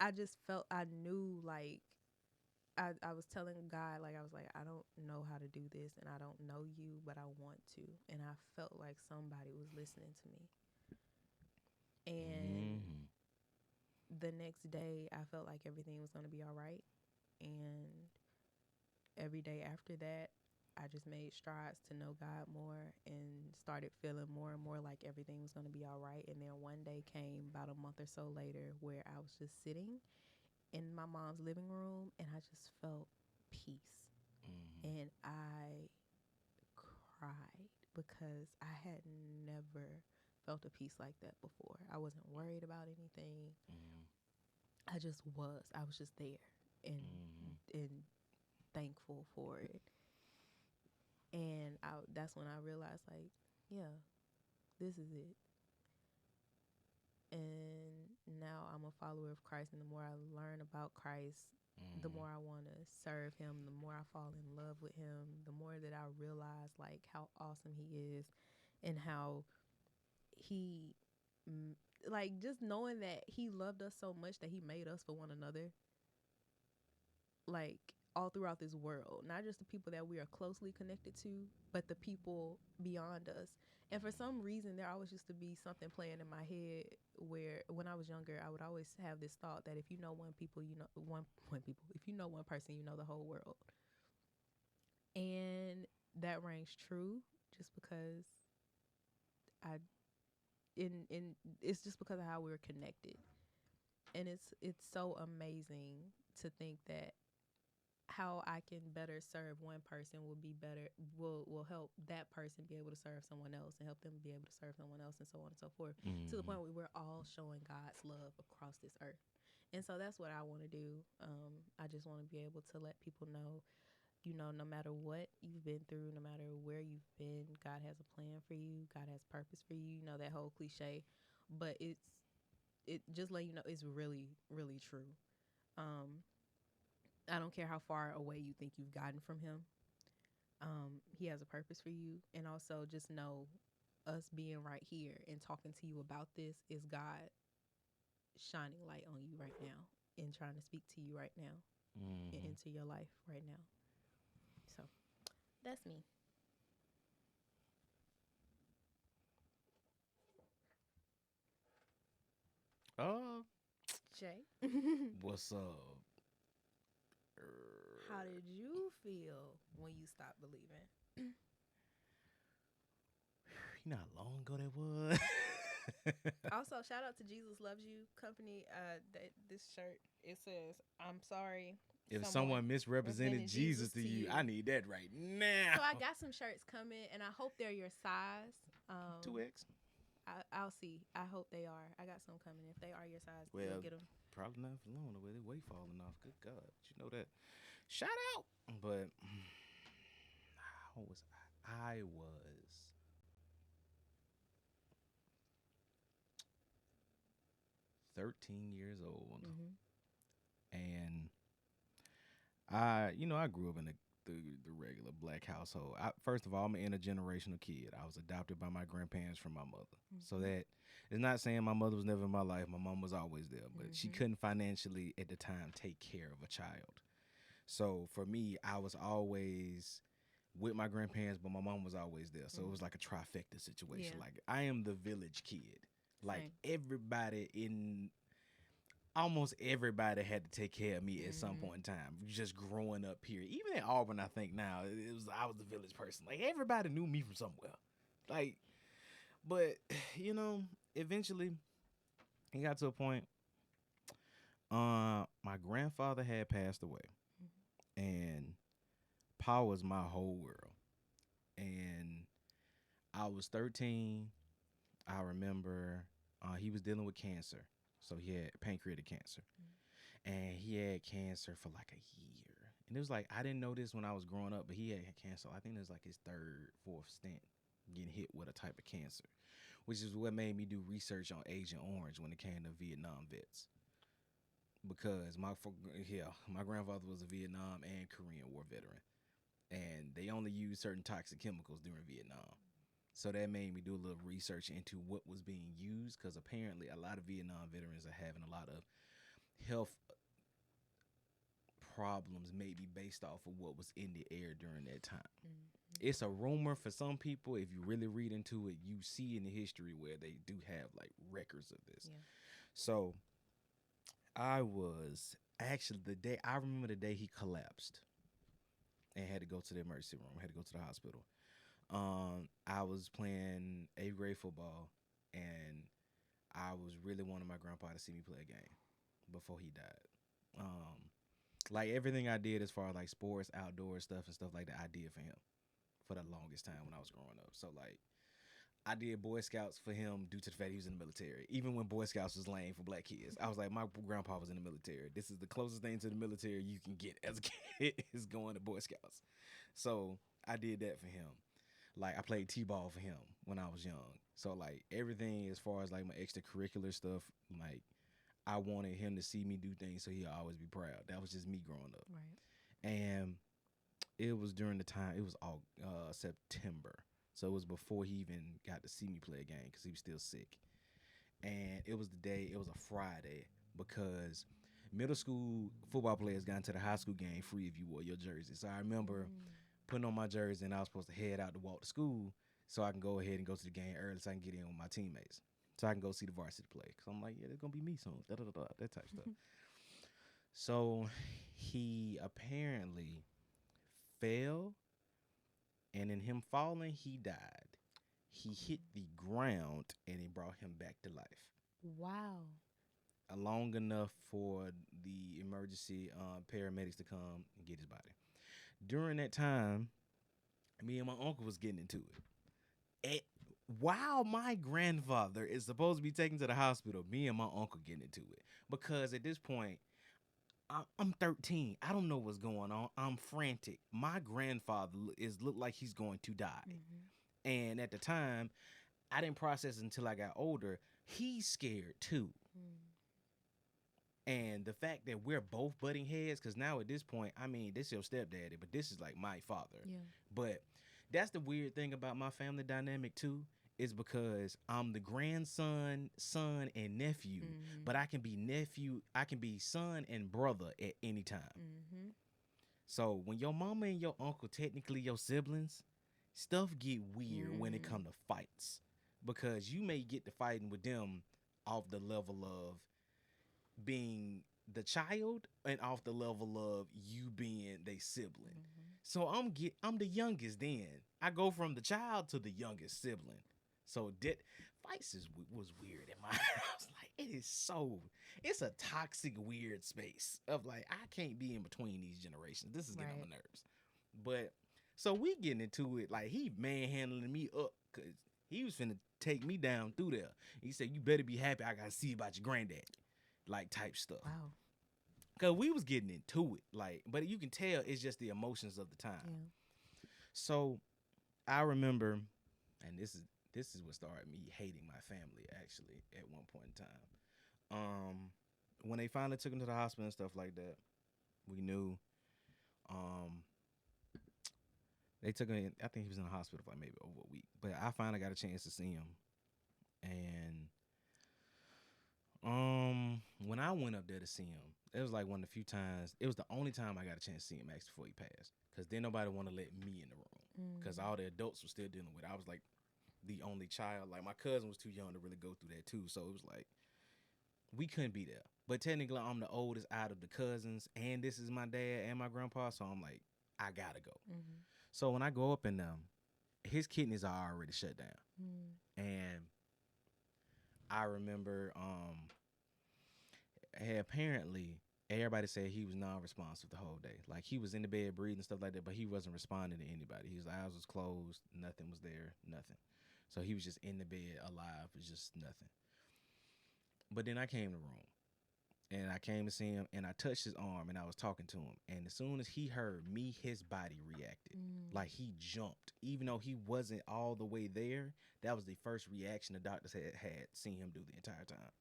I just felt, I knew, like, I was telling God, like, I was like, I don't know how to do this, and I don't know you, but I want to. And I felt like somebody was listening to me. And the next day, I felt like everything was going to be all right. And every day after that, I just made strides to know God more and started feeling more and more like everything was going to be all right. And then one day came about a month or so later where I was just sitting in my mom's living room, and I just felt peace. And I cried because I had never felt a peace like that before. I wasn't worried about anything. I just was. I was just there and thankful for it. And that's when I realized, like, yeah, this is it. And now I'm a follower of Christ, and the more I learn about Christ, the more I want to serve him, the more I fall in love with him, the more that I realize, like, how awesome he is and how he like just knowing that he loved us so much that he made us for one another, like all throughout this world, not just the people that we are closely connected to, but the people beyond us. And for some reason, there always used to be something playing in my head where, when I was younger, I would always have this thought that if you know one people, you know one people. If you know one person, you know the whole world. And that rings true, just because I, in it's just because of how we're connected, and it's so amazing to think that how I can better serve one person will help that person be able to serve someone else, and help them be able to serve someone else, and so on and so forth, to the point where we're all showing God's love across this earth. And so that's what I want to do. I just want to be able to let people know, no matter what you've been through, no matter where you've been, God has a plan for you. God has purpose for you. That whole cliche, but it just let you know it's really, really true. I don't care how far away you think you've gotten from him. He has a purpose for you. And also just know, us being right here and talking to you about this is God shining light on you right now and trying to speak to you right now and into your life right now. So that's me. Jay, What's up? how did you feel when you stopped believing? You know how long ago that was? Also, shout out to Jesus Loves You Company. This shirt, it says, "I'm sorry If someone misrepresented Jesus to you, I need that right now. So I got some shirts coming, and I hope they're your size. 2X. I'll see. I hope they are. I got some coming. If they are your size, Well, you'll get them. probably not for long. The way they weight falling off. Good God, you know that. Shout out. But how was I? I was 13 years old, and I grew up in the regular black household. First of all, I'm an intergenerational kid. I was adopted by my grandparents from my mother. So that is not saying my mother was never in my life. My mom was always there, but she couldn't financially at the time take care of a child. So for me, I was always with my grandparents, but my mom was always there. So it was like a trifecta situation. Yeah. Like, I am the village kid. Like, Same. almost everybody had to take care of me at some point in time. Just growing up here, even in Auburn, I think now I was the village person. Like, everybody knew me from somewhere. Like, but eventually, it got to a point. My grandfather had passed away, and Pa was my whole world. And I was 13. I remember he was dealing with cancer. So he had pancreatic cancer. And he had cancer for like a year. And it was like, I didn't know this when I was growing up, but he had cancer. I think it was like his third, fourth stint getting hit with a type of cancer, which is what made me do research on Agent Orange when it came to Vietnam vets. Because my grandfather was a Vietnam and Korean War veteran. And they only used certain toxic chemicals during Vietnam. So that made me do a little research into what was being used, because apparently a lot of Vietnam veterans are having a lot of health problems, maybe based off of what was in the air during that time. It's a rumor for some people. If you really read into it, you see in the history where they do have like records of this. Yeah. So I was actually I remember the day he collapsed and had to go to the emergency room, had to go to the hospital. I was playing 8th grade football, and I was really wanting my grandpa to see me play a game before he died. Like, everything I did as far as like sports, outdoor stuff and stuff like that, I did for him for the longest time when I was growing up. So like, I did Boy Scouts for him due to the fact he was in the military. Even when Boy Scouts was lame for black kids, I was like, my grandpa was in the military. This is the closest thing to the military you can get as a kid is going to Boy Scouts. So I did that for him. Like, I played T-ball for him when I was young. So like, everything as far as like my extracurricular stuff, like, I wanted him to see me do things so he'll always be proud. That was just me growing up. Right. And it was during the time, it was all September. So it was before he even got to see me play a game, because he was still sick. and it was a Friday, because middle school football players got into the high school game free if you wore your jersey. So I remember putting on my jersey, and I was supposed to head out to walk to school so I can go ahead and go to the game early so I can get in with my teammates. So I can go see the varsity play. Because I'm like, yeah, there's going to be me soon. That type of stuff. So he apparently fell, and in him falling, he died. He hit the ground, and it brought him back to life. Wow. Long enough for the emergency paramedics to come and get his body. During that time, me and my uncle was getting into it. While my grandfather is supposed to be taken to the hospital, me and my uncle getting into it. Because at this point, I'm 13. I don't know what's going on. I'm frantic. My grandfather looked like he's going to die. Mm-hmm. And at the time, I didn't process it until I got older. He's scared too. And the fact that we're both butting heads, because now at this point, I mean, this is your stepdaddy, but this is like my father. Yeah. But that's the weird thing about my family dynamic too, is because I'm the grandson, son, and nephew, but I can be son and brother at any time. Mm-hmm. So when your mama and your uncle technically your siblings, stuff get weird when it come to fights, because you may get to fighting with them off the level of being the child and off the level of you being they sibling. Mm-hmm. So I'm the youngest then. I go from the child to the youngest sibling. So fights was weird in my house. Like, it's a toxic, weird space of like, I can't be in between these generations. This is getting on my nerves. But so we getting into it, like he manhandling me up because he was finna take me down through there. He said, you better be happy I gotta see about your granddad. Like type stuff. Wow. Cause we was getting into it. Like, but you can tell it's just the emotions of the time. Yeah. So I remember, and this is what started me hating my family actually at one point in time. When they finally took him to the hospital and stuff like that, we knew they took him. I think he was in the hospital for like maybe over a week. But I finally got a chance to see him. And when I went up there to see him, it was like one of the few times. It was the only time I got a chance to see him actually before he passed. Because then nobody wanted to let me in the room. Because all the adults were still dealing with it. I was like the only child. Like my cousin was too young to really go through that too. So it was like we couldn't be there. But technically I'm the oldest out of the cousins. And this is my dad and my grandpa. So I'm like, I gotta go. Mm-hmm. So when I go up in them, his kidneys are already shut down. And I remember apparently everybody said he was non-responsive the whole day. Like he was in the bed breathing and stuff like that, but he wasn't responding to anybody. His eyes was closed, nothing was there, nothing. So he was just in the bed alive, it was just nothing. But then I came to the room and I came to see him and I touched his arm and I was talking to him. And as soon as he heard me, his body reacted. Like he jumped. Even though he wasn't all the way there, that was the first reaction the doctors had seen him do the entire time.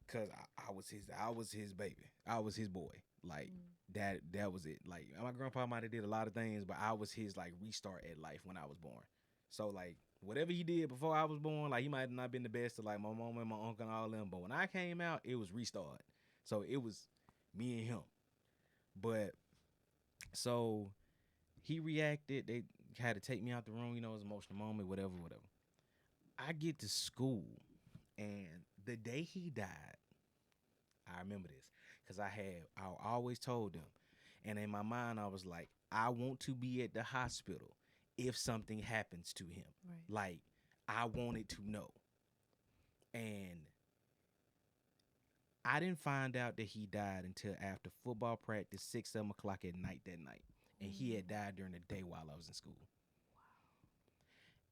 Cause I was his baby. I was his boy. Like that was it. Like my grandpa might have did a lot of things, but I was his like restart at life when I was born. So like whatever he did before I was born, like he might have not been the best to like my mom and my uncle and all of them. But when I came out, it was restart. So it was me and him. But so he reacted. They had to take me out the room. You know, it was an emotional moment. Whatever. I get to school, and the day he died, I remember this because I always told them, and in my mind I was like, I want to be at the hospital if something happens to him. Right. Like I wanted to know, and I didn't find out that he died until after football practice, 6-7 o'clock at night that night, and he had died during the day while I was in school.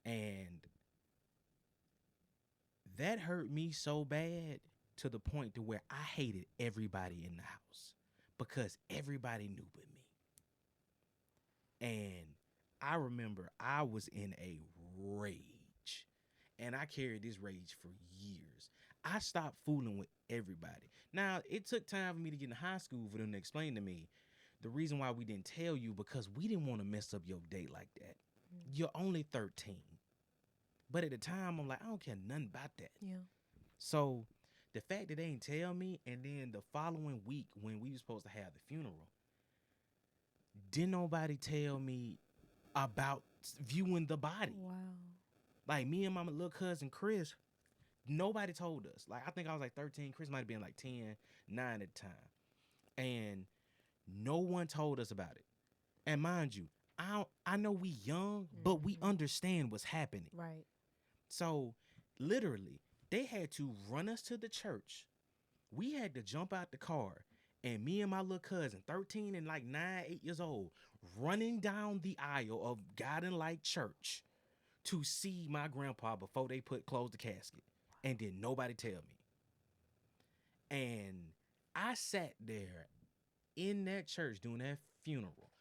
Wow. And that hurt me so bad to the point to where I hated everybody in the house because everybody knew but me. And I remember I was in a rage, and I carried this rage for years. I stopped fooling with everybody. Now, it took time for me to get in high school for them to explain to me the reason why we didn't tell you, because we didn't want to mess up your day like that. You're only 13. But at the time, I'm like, I don't care nothing about that. Yeah. So the fact that they didn't tell me, and then the following week when we were supposed to have the funeral, didn't nobody tell me about viewing the body. Wow. Like me and my little cousin Chris, nobody told us. Like I think I was like 13. Chris might have been like 10, 9 at the time. And no one told us about it. And mind you, I know we young, but we understand what's happening. Right. So literally, they had to run us to the church. We had to jump out the car. And me and my little cousin, 13 and like 9, 8 years old, running down the aisle of God and Light Church to see my grandpa before they close the casket. And then nobody tell me. And I sat there in that church doing that funeral,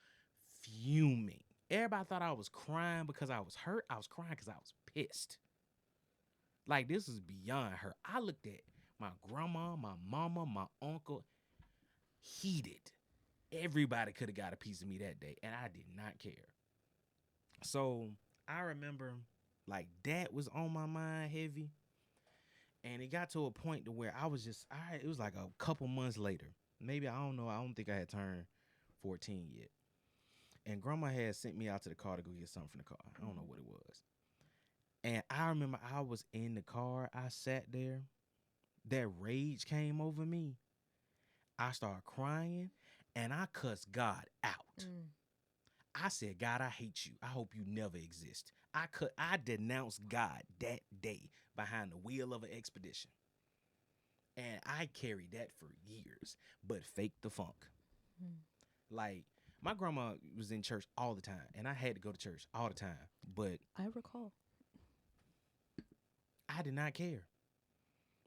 fuming. Everybody thought I was crying because I was hurt. I was crying because I was pissed. Like, this is beyond hurt. I looked at my grandma, my mama, my uncle, heated. Everybody could have got a piece of me that day, and I did not care. So I remember, like, that was on my mind heavy. And it got to a point to where I was just, it was like a couple months later. Maybe, I don't know. I don't think I had turned 14 yet. And grandma had sent me out to the car to go get something from the car. I don't know what it was. And I remember I was in the car. I sat there. That rage came over me. I started crying, and I cussed God out. I said, God, I hate you. I hope you never exist. I denounced God that day behind the wheel of an expedition. And I carried that for years, but faked the funk. Like, my grandma was in church all the time, and I had to go to church all the time. But I recall. I did not care.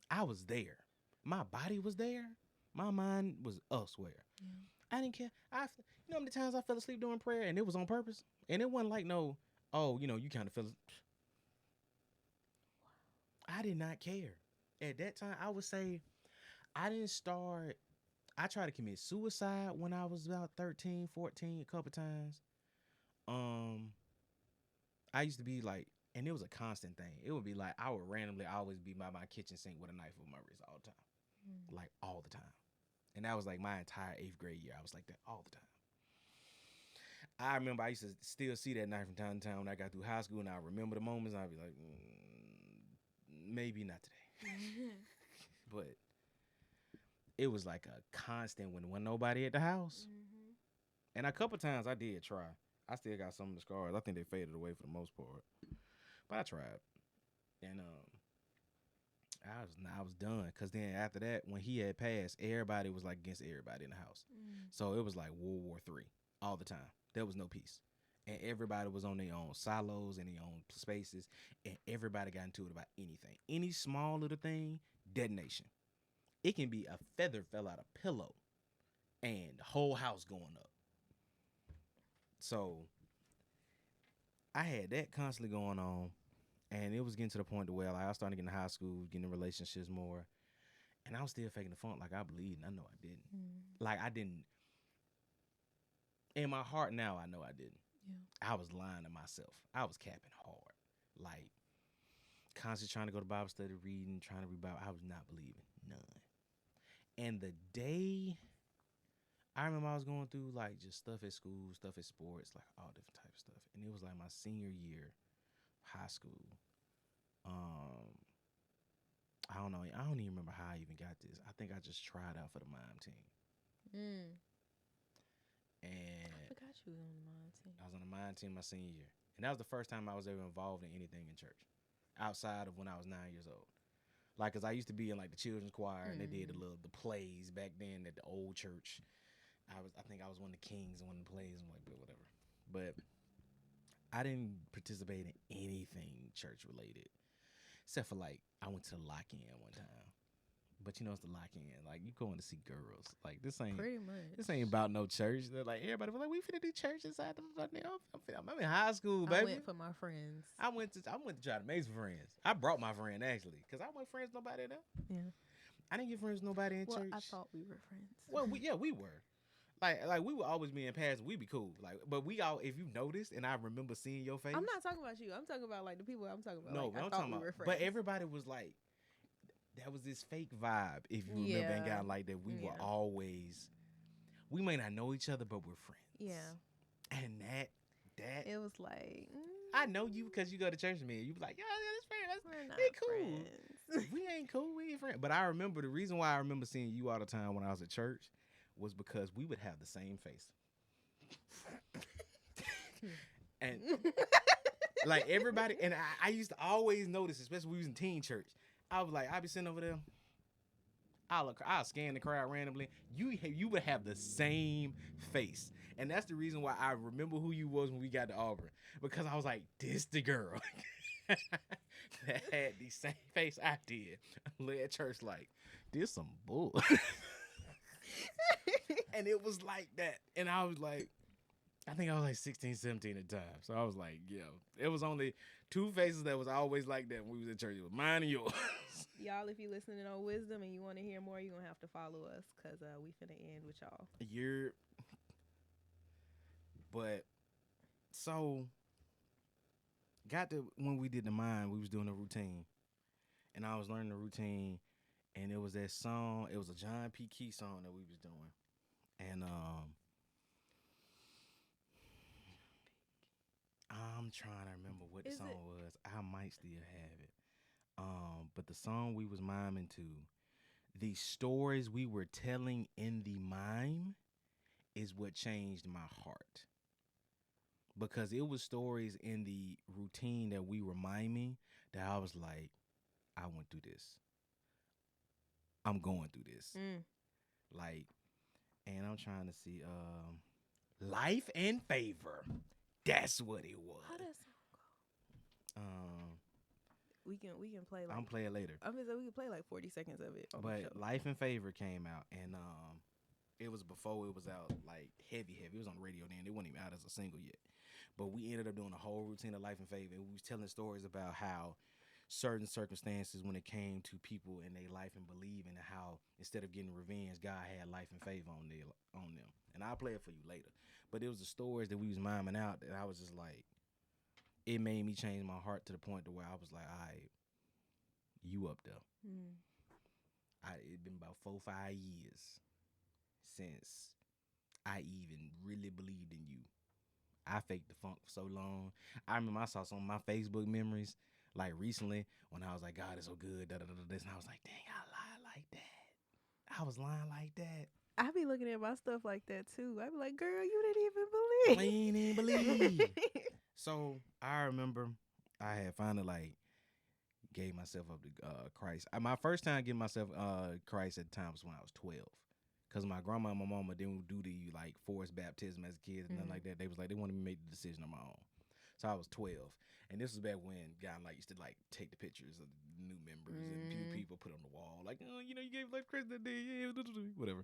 I was there. My body was there. My mind was elsewhere. Yeah. I didn't care. You know how many times I fell asleep during prayer, and it was on purpose? And it wasn't like you kind of fell asleep. I did not care. At that time, I would say I tried to commit suicide when I was about 13, 14, a couple times. I used to be like, and it was a constant thing. It would be like, I would randomly always be by my kitchen sink with a knife over my wrist all the time. Like, all the time. And that was like my entire 8th grade year. I was like that all the time. I remember I used to still see that knife from time to time when I got through high school, and I remember the moments, and I'd be like, maybe not today. But it was like a constant when there wasn't nobody at the house. And a couple times I did try. I still got some of the scars. I think they faded away for the most part. But I tried. And I was done. Because then after that, when he had passed, everybody was like against everybody in the house. So it was like World War III all the time. There was no peace. And everybody was on their own silos and their own spaces. And everybody got into it about anything. Any small little thing, detonation. It can be a feather fell out a pillow and the whole house going up. So I had that constantly going on. And it was getting to the point to where like, I was starting to get in high school, getting in relationships more. And I was still faking the funk like I believed. And I know I didn't. Like I didn't. In my heart now, I know I didn't. Yeah. I was lying to myself. I was capping hard. Like constantly trying to go to Bible study, reading, trying to read Bible. I was not believing. None. And the day I remember I was going through like just stuff at school, stuff at sports, like all different types of stuff. And it was like my senior year high school. I don't know. I don't even remember how I even got this. I think I just tried out for the mime team. And I forgot you was on the mime team. I was on the mime team my senior year. And that was the first time I was ever involved in anything in church outside of when I was 9 years old. Like, cause I used to be in like the children's choir and they did the plays back then at the old church. I think I was one of the kings in one of the plays. I'm like, but whatever. But I didn't participate in anything church related, except for like I went to the lock-in one time. But you know it's the lock-in. Like you going to see girls. Like this ain't pretty much. This ain't about no church. They're like everybody was like we finna do church inside the. I'm in high school, baby. I went for my friends. I went to try to make some friends. I brought my friend actually, cause I wasn't friends with nobody there. Yeah. I didn't get friends with nobody in church. I thought we were friends. Well, we were. Like we would always be in past. We'd be cool. Like, but we all, if you noticed, and I remember seeing your face. I'm not talking about you. I'm talking about like the people I'm talking about. No, like, I'm talking about. we were friends. But everybody was like, that was this fake vibe. If you remember, and got like that, we were always, we may not know each other, but we're friends. Yeah. And that it was like, I know you because you go to church with me. You be like, yeah, that's friend. we're not cool. We ain't cool. We ain't friends. But I remember the reason why I remember seeing you all the time when I was at church was because we would have the same face. And like everybody, and I used to always notice, especially when we was in teen church. I was like, I'd be sitting over there. I'll scan the crowd randomly. You would have the same face. And that's the reason why I remember who you was when we got to Auburn. Because I was like, this the girl that had the same face I did. Led church like, this some bull. And it was like that. And I was like, I think I was like 16, 17 at the time. So I was like, yo, it was only two faces that was always like that when we was at church. It was mine and yours. Y'all, if you listening on Wisdom and you want to hear more, you're going to have to follow us because we finna end with y'all. But, so, when we did the mind, we was doing a routine. And I was learning the routine. And it was that song. It was a John P. Key song that we was doing. And, I'm trying to remember what the song was. I might still have it. But the song we was miming to, the stories we were telling in the mime is what changed my heart. Because it was stories in the routine that we were miming that I was like, I went through this. I'm going through this. Like, and I'm trying to see, Life and Favor. That's what it was. How that song go? We can play like, I'm play it later. I mean, so we can play like 40 seconds of it. But Life and Favor came out, and it was before it was out like heavy. It was on the radio then. It wasn't even out as a single yet. But we ended up doing a whole routine of Life and Favor, and we was telling stories about how certain circumstances when it came to people in their life and believing, and how instead of getting revenge, God had life and favor on them. And I'll play it for you later. But it was the stories that we was miming out that I was just like, it made me change my heart to the point to where I was like, all right, you up there. It's been about 4-5 years since I even really believed in you. I faked the funk for so long. I remember I saw some of my Facebook memories like recently when I was like, God is so good, this, and I was like, dang, I lied like that. I was lying like that. I be looking at my stuff like that too. I be like, girl, you didn't even believe. I ain't even believe. So I remember I had finally like gave myself up to Christ. My first time giving myself Christ at the time was when I was 12. Because my grandma and my mama didn't do the like forced baptism as kids and nothing like that. They was like, they wanted me to make the decision on my own. So I was 12. And this was back when God like used to like take the pictures of the new members and people put on the wall. Like, oh, you know, you gave life to Christ that day. Yeah, whatever.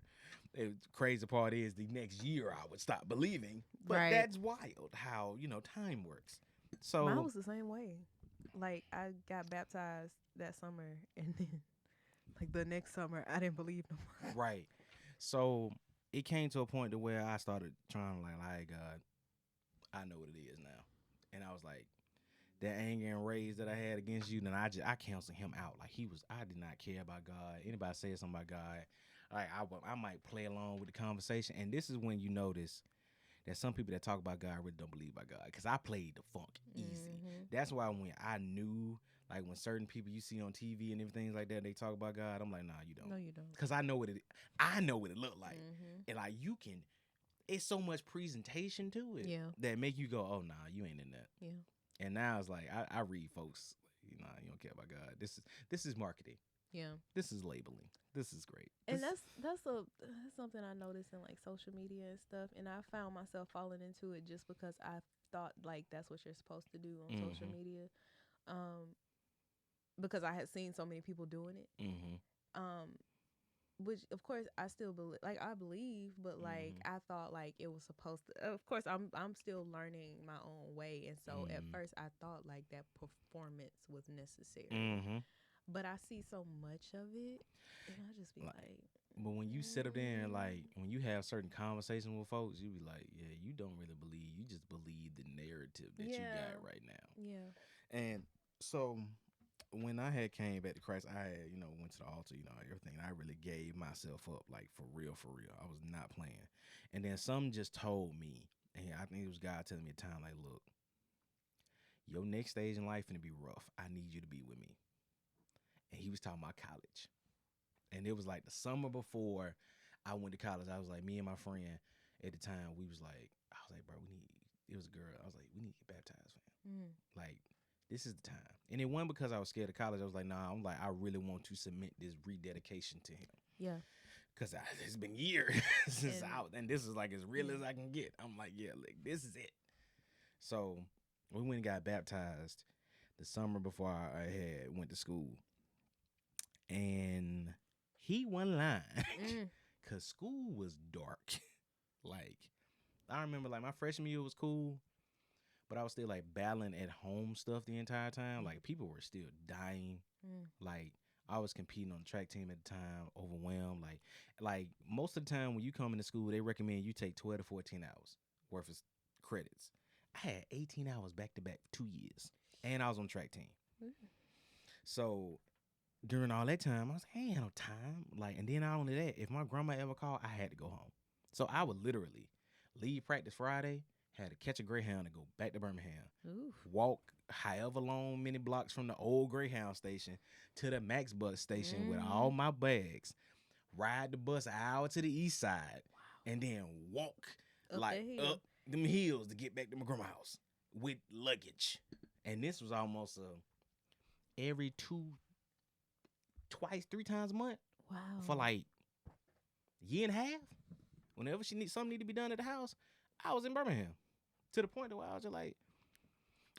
The crazy part is the next year I would stop believing. But that's wild how, you know, time works. So mine was the same way. Like, I got baptized that summer, and then like the next summer I didn't believe no more. Right. So it came to a point to where I started trying to like, God, I know what it is now. And I was like, that anger and rage that I had against you, then I canceled him out. Like I did not care about God. Anybody said something about God, like I might play along with the conversation. And this is when you notice that some people that talk about God really don't believe about God. Because I played the funk easy. That's why when I knew, like when certain people you see on TV and everything like that, they talk about God, I'm like, nah, you don't. No, you don't. Because I know what it looked like. And like it's so much presentation to it that make you go, oh, nah, you ain't in that. Yeah. And now it's like I read folks, you don't care about God. This is marketing. Yeah. This is labeling. This is great. And that's something I noticed in like social media and stuff. And I found myself falling into it just because I thought like that's what you're supposed to do on social media. Because I had seen so many people doing it. Which of course I still believe, like I believe, but like I thought like it was supposed to. Of course, I'm still learning my own way, and so at first I thought like that performance was necessary. But I see so much of it, and I just be like. But when you sit up there and like when you have certain conversations with folks, you be like, yeah, you don't really believe. You just believe the narrative that you got right now. Yeah. And so when I had came back to Christ, I had, went to the altar, everything. I really gave myself up, like for real, for real. I was not playing. And then something just told me, and I think it was God telling me at the time, like, look, your next stage in life gonna be rough. I need you to be with me. And he was talking about college. And it was like the summer before I went to college. I was like, me and my friend at the time, I was like, bro, it was a girl. I was like, we need to get baptized, man. Like, this is the time. And it wasn't because I was scared of college. I was like, nah, I really want to submit this rededication to him. Yeah. Because it's been years since and this is like as real as I can get. I'm like, yeah, like, this is it. So we went and got baptized the summer before I had went to school. And he wasn't lying. Because school was dark. Like, I remember, like, my freshman year was cool, but I was still, like, battling at home stuff the entire time. Like, people were still dying. Like, I was competing on the track team at the time, overwhelmed. Like most of the time when you come into school, they recommend you take 12 to 14 hours worth of credits. I had 18 hours back-to-back 2 years, and I was on the track team. So during all that time, I was like, I ain't had no time. Like, and then not only that, if my grandma ever called, I had to go home. So I would literally leave practice Friday, had to catch a Greyhound and go back to Birmingham. Walk however long many blocks from the old Greyhound station to the Max bus station with all my bags. Ride the bus an hour to the east side, and then walk up them hills to get back to my grandma's house with luggage. And this was almost every twice, 3 times a month. Wow. For like a year and a half. Whenever something need to be done at the house, I was in Birmingham. To the point where I was just like,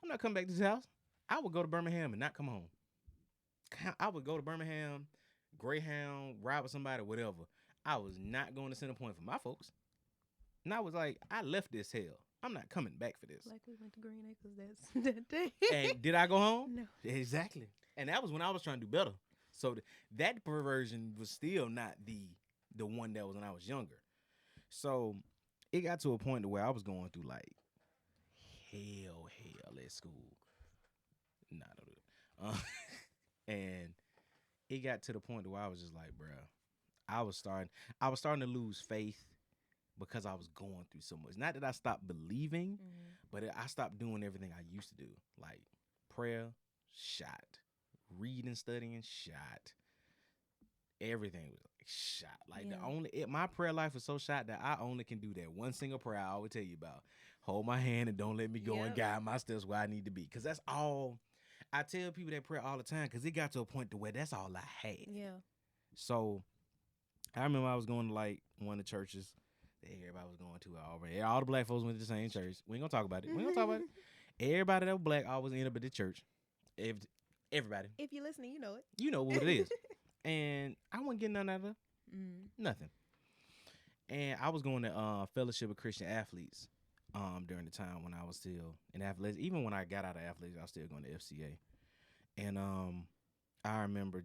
I'm not coming back to this house. I would go to Birmingham and not come home. I would go to Birmingham, Greyhound, ride with somebody, whatever. I was not going to Centerpoint for my folks. And I was like, I left this hell. I'm not coming back for this. Like we went to Green Acres that day. And did I go home? No. Exactly. And that was when I was trying to do better. So that perversion was still not the one that was when I was younger. So it got to a point to where I was going through like hell at school. And it got to the point to where I was just like, bro, I was starting to lose faith because I was going through so much. Not that I stopped believing, but I stopped doing everything I used to do. Like prayer, shot. Reading, studying, shot. Everything was like shot. Like my prayer life was so shot that I only can do that one single prayer I always tell you about. Hold my hand and don't let me go and guide my steps where I need to be. Because that's all I tell people that prayer all the time. Because it got to a point to where that's all I had. Yeah. So I remember I was going to like one of the churches that everybody was going to. All the black folks went to the same church. We ain't gonna talk about it. Everybody that was black always ended up at the church. Everybody. If you're listening, you know it. You know what it is. And I wasn't getting none out of it. Nothing. And I was going to Fellowship of Christian Athletes during the time when I was still in athletics. Even when I got out of athletics, I was still going to FCA. And I remember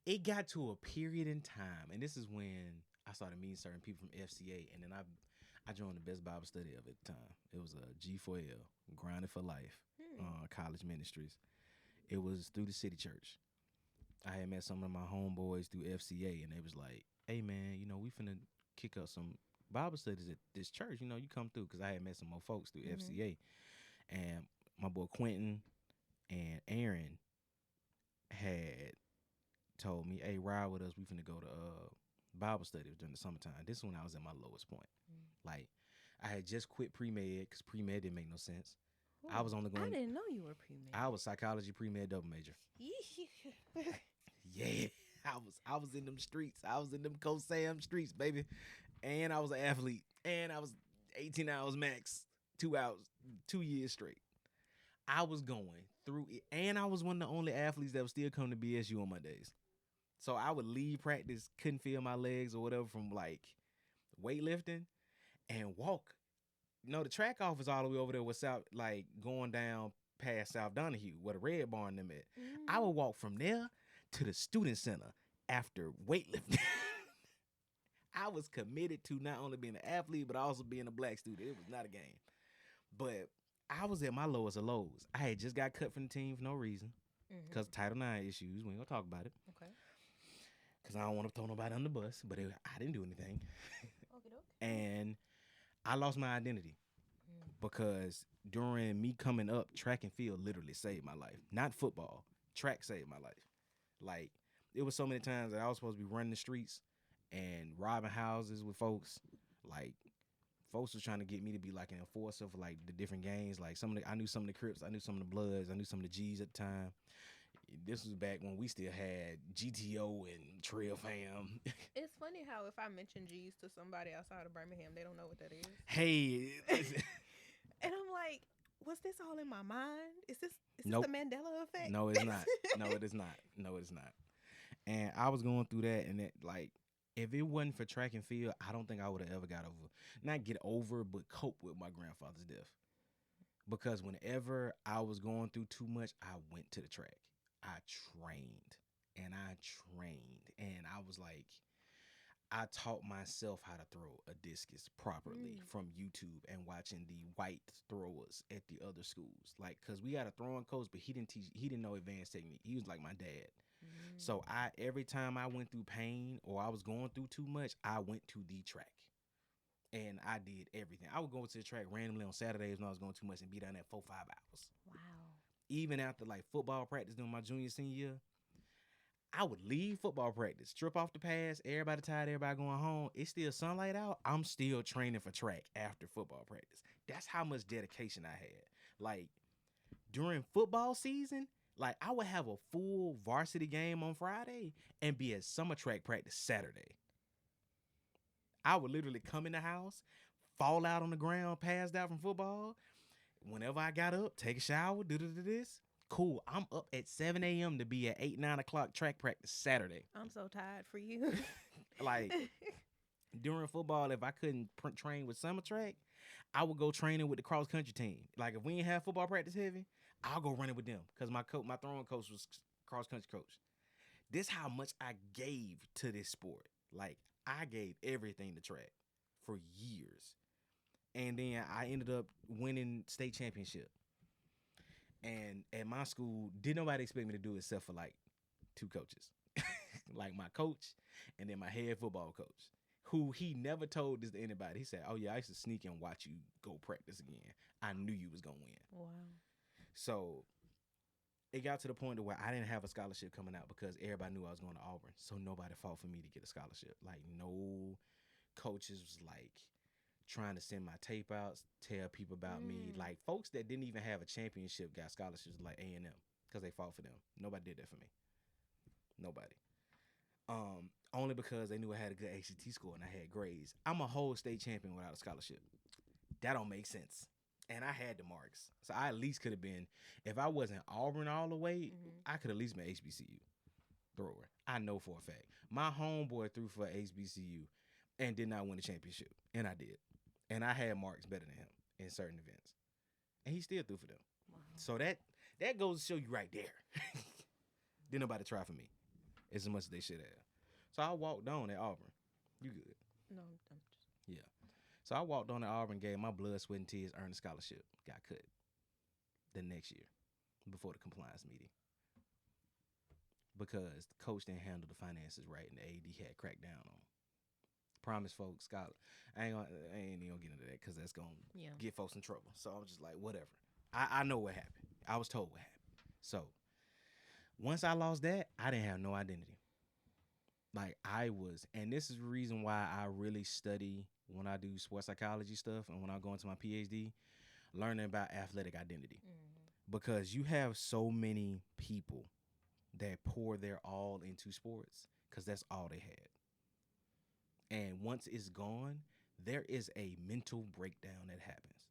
it got to a period in time, and this is when I started meeting certain people from FCA, and then I joined the best Bible study of it at the time. It was a G4L, Grounded for Life, college ministries. It was through the city church. I had met some of my homeboys through FCA, and they was like, hey, man, we finna kick up some Bible studies at this church. You come through, because I had met some more folks through FCA. And my boy Quentin and Aaron had told me, hey, ride with us. We finna go to Bible studies during the summertime. This is when I was at my lowest point. Like, I had just quit pre-med because pre-med didn't make no sense. Ooh, I was only going. I didn't know you were pre-med. I was psychology pre-med double major. Yeah, I was in them streets. I was in them Sam streets, baby. And I was an athlete. And I was 18 hours max, 2 hours, 2 years straight. I was going through it. And I was one of the only athletes that would still come to BSU on Mondays. So I would leave practice, couldn't feel my legs or whatever from like weightlifting, and walk. The track off is all the way over there with South, like going down past South Donahue, where the Red Barn them at. I would walk from there to the student center after weightlifting. I was committed to not only being an athlete, but also being a black student. It was not a game. But I was at my lowest of lows. I had just got cut from the team for no reason because Title IX issues. We ain't gonna talk about it. Okay. Because I don't want to throw nobody on the bus, but I didn't do anything. Okay. And I lost my identity because during me coming up, track and field literally saved my life. Not football. Track saved my life. Like, it was so many times that I was supposed to be running the streets and robbing houses with folks. Like, folks was trying to get me to be like an enforcer for like the different gangs. Like I knew some of the Crips, I knew some of the Bloods, I knew some of the G's at the time. This was back when we still had GTO and Trail Fam. It's funny how if I mention G's to somebody outside of Birmingham, they don't know what that is. Hey. And I'm like, was this all in my mind? Is this Nope. the Mandela effect? No, it's not. No, it is not. No, it's not. And I was going through that, and it like, if it wasn't for track and field, I don't think I would have ever got over, not get over, but cope with my grandfather's death. Because whenever I was going through too much, I went to the track. I trained, and I was like, I taught myself how to throw a discus properly from YouTube and watching the white throwers at the other schools. Like, cause we got a throwing coach, but he didn't know advanced technique. He was like my dad. So every time I went through pain or I was going through too much, I went to the track. And I did everything. I would go to the track randomly on Saturdays when I was going too much and be down there 4-5 hours. Wow. Even after like football practice during my junior, senior year, I would leave football practice, strip off the pads, everybody tired, everybody going home. It's still sunlight out. I'm still training for track after football practice. That's how much dedication I had. Like, during football season, like, I would have a full varsity game on Friday and be at summer track practice Saturday. I would literally come in the house, fall out on the ground, passed out from football. Whenever I got up, take a shower, do this. Cool. I'm up at 7 a.m. to be at 8, 9 o'clock track practice Saturday. I'm so tired for you. Like, during football, if I couldn't train with summer track, I would go training with the cross country team. Like, if we didn't have football practice heavy, I'll go running with them because my throwing coach was cross country coach. This how much I gave to this sport. Like, I gave everything to track for years. And then I ended up winning state championship. And at my school, didn't nobody expect me to do it except for like 2 coaches. Like my coach and then my head football coach, who he never told this to anybody. He said, oh yeah, I used to sneak and watch you go practice again. I knew you was going to win. Wow. So it got to the point where I didn't have a scholarship coming out because everybody knew I was going to Auburn. So nobody fought for me to get a scholarship. Like, no coaches was like trying to send my tape out, tell people about me. Like, folks that didn't even have a championship got scholarships like A&M because they fought for them. Nobody did that for me. Nobody. Only because they knew I had a good ACT score and I had grades. I'm a whole state champion without a scholarship. That don't make sense. And I had the marks. So I at least could have been, if I wasn't Auburn all the way, I could at least been HBCU thrower. I know for a fact. My homeboy threw for HBCU and did not win the championship. And I did. And I had marks better than him in certain events. And he still threw for them. Wow. So that goes to show you right there. Didn't nobody try for me as much as they should have. So I walked on at Auburn. You good? No, I'm just... Yeah. So I walked on at Auburn, gave my blood, sweat, and tears, earned a scholarship. Got cut the next year before the compliance meeting. Because the coach didn't handle the finances right and the AD had cracked down on. Promise folks, scholar. I ain't even gonna get into that because that's gonna get folks in trouble. So I was just like, whatever. I know what happened. I was told what happened. So once I lost that, I didn't have no identity. Like, I was, and this is the reason why I really study when I do sports psychology stuff and when I go into my PhD, learning about athletic identity. Because you have so many people that pour their all into sports because that's all they had. And once it's gone, there is a mental breakdown that happens.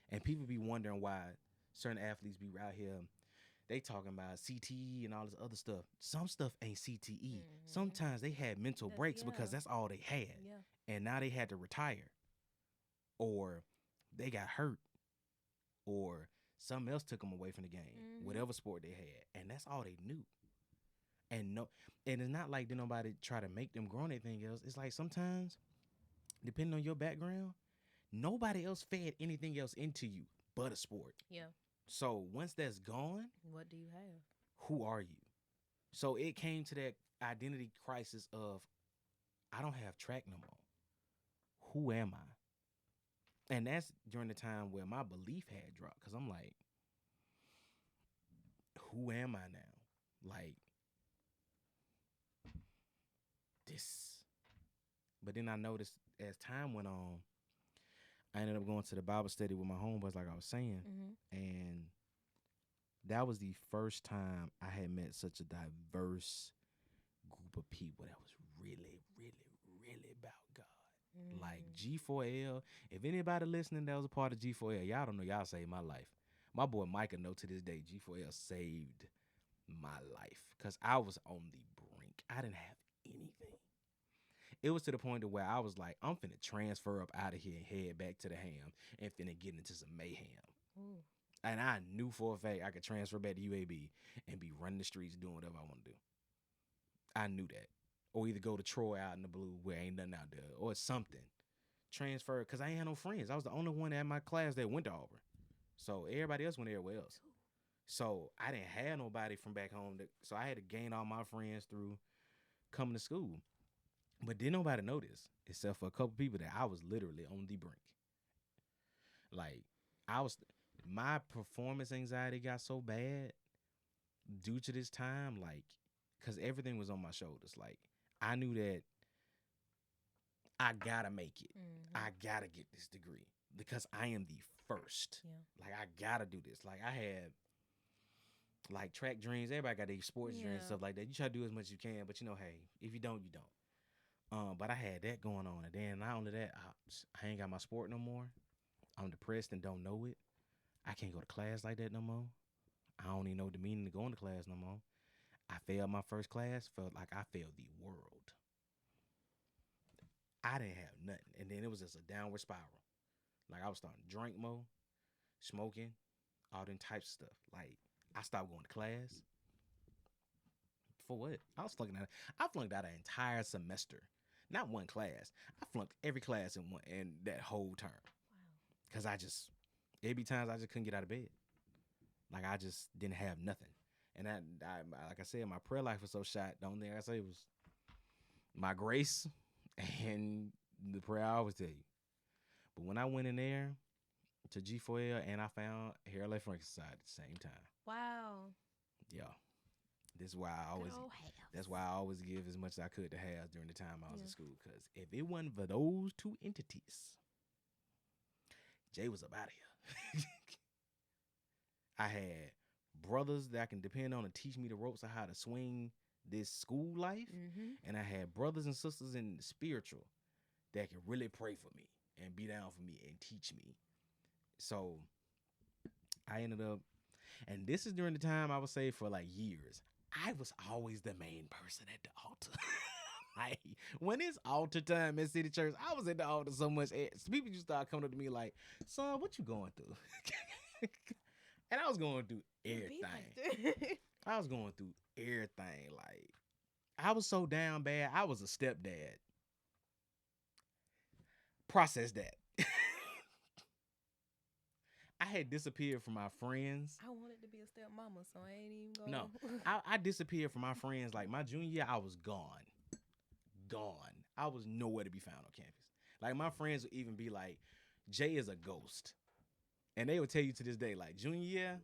And people be wondering why certain athletes be out here, they talking about CTE and all this other stuff. Some stuff ain't CTE. Sometimes they had mental breaks because that's all they had. Yeah. And now they had to retire. Or they got hurt. Or something else took them away from the game. Whatever sport they had. And that's all they knew. And it's not like did nobody try to make them grow anything else. It's like sometimes, depending on your background, nobody else fed anything else into you but a sport. Yeah. So once that's gone, What do you have? who are you? So it came to that identity crisis of I don't have track no more. Who am I? And that's during the time where my belief had dropped because I'm like, who am I now? Like this. But then I noticed as time went on, I ended up going to the Bible study with my homeboys, like I was saying, and that was the first time I had met such a diverse group of people that was really, really, really about God. Like G4L. If anybody listening that was a part of G4L, y'all don't know, y'all saved my life. My boy Micah know to this day G4L saved my life because I was on the brink. I didn't have anything. It was to the point of where I was like, I'm finna transfer up out of here and head back to the ham and finna get into some mayhem. Ooh. And I knew for a fact I could transfer back to UAB and be running the streets doing whatever I want to do. I knew that. Or either go to Troy out in the blue where ain't nothing out there or something. Transfer, because I ain't had no friends. I was the only one at my class that went to Auburn. So everybody else went everywhere else. So I didn't have nobody from back home. So I had to gain all my friends through coming to school. But didn't nobody know this except for a couple people that I was literally on the brink. Like, my performance anxiety got so bad due to this time, like, because everything was on my shoulders. Like, I knew that I gotta make it. I gotta get this degree because I am the first. Yeah. Like, I gotta do this. Like, I had, like, track dreams. Everybody got these sports dreams, stuff like that. You try to do as much as you can, but, hey, if you don't, you don't. But I had that going on. And then not only that, I ain't got my sport no more. I'm depressed and don't know it. I can't go to class like that no more. I don't even know the meaning of going to class no more. I failed my first class, felt like I failed the world. I didn't have nothing. And then it was just a downward spiral. Like, I was starting to drink more, smoking, all them types of stuff. Like, I stopped going to class. For what? I flunked out an entire semester. Not one class. I flunked every class in that whole term. Wow. Because it'd be times I just couldn't get out of bed. Like, I just didn't have nothing. And I like I said, my prayer life was so shot. The only thing I say was my grace and the prayer I always tell you. But when I went in there to G4L and I found Harold F. Frank Society at the same time. Wow. Yeah. That's why I always give as much as I could to have during the time I was in school. Because if it wasn't for those two entities, Jay was up out of here. I had brothers that I can depend on to teach me the ropes of how to swing this school life. And I had brothers and sisters in the spiritual that can really pray for me and be down for me and teach me. So I ended up, and this is during the time I would say for like years, I was always the main person at the altar. Like, when it's altar time at City Church, I was at the altar so much. People just start coming up to me like, son, what you going through? And I was going through everything. I was going through everything. Like, I was so down bad. I was a stepdad. Process that. I had disappeared from my friends. I wanted to be a stepmama, so I ain't even going. No, I disappeared from my friends. Like, my junior year, I was gone. I was nowhere to be found on campus. Like, my friends would even be like, Jay is a ghost. And they would tell you to this day, like, junior year,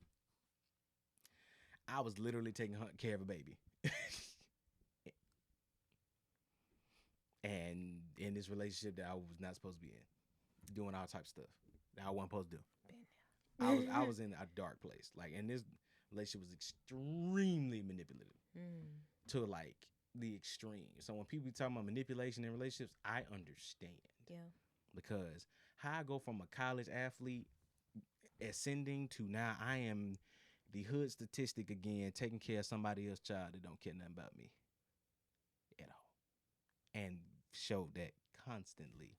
I was literally taking care of a baby. And in this relationship that I was not supposed to be in, doing all types of stuff that I wasn't supposed to do. I was in a dark place. Like, and this relationship was extremely manipulative to like the extreme. So when people talk about manipulation in relationships, I understand. Yeah. Because how I go from a college athlete ascending to now I am the hood statistic again, taking care of somebody else's child that don't care nothing about me at all. And showed that constantly.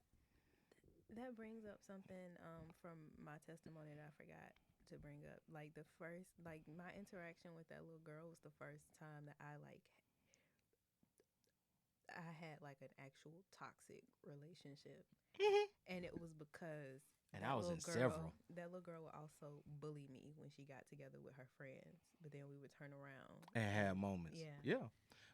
That brings up something from my testimony that I forgot to bring up. Like, my interaction with that little girl was the first time that I had like an actual toxic relationship. And it was because And I was in several. That little girl would also bully me when she got together with her friends, but then we would turn around And have moments. Yeah.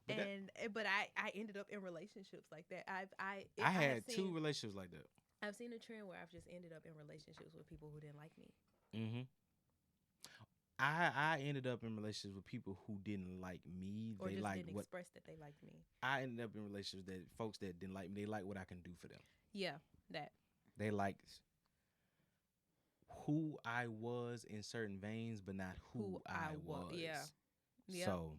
But I ended up in relationships like that. I had two relationships like that. I've seen a trend where I've just ended up in relationships with people who didn't like me. Mm-hmm. I ended up in relationships with people who didn't like me. Or they just didn't express that they liked me. I ended up in relationships that folks that didn't like me, they like what I can do for them. Yeah, that. They liked who I was in certain veins, but not who I was. Yeah. Yep. So,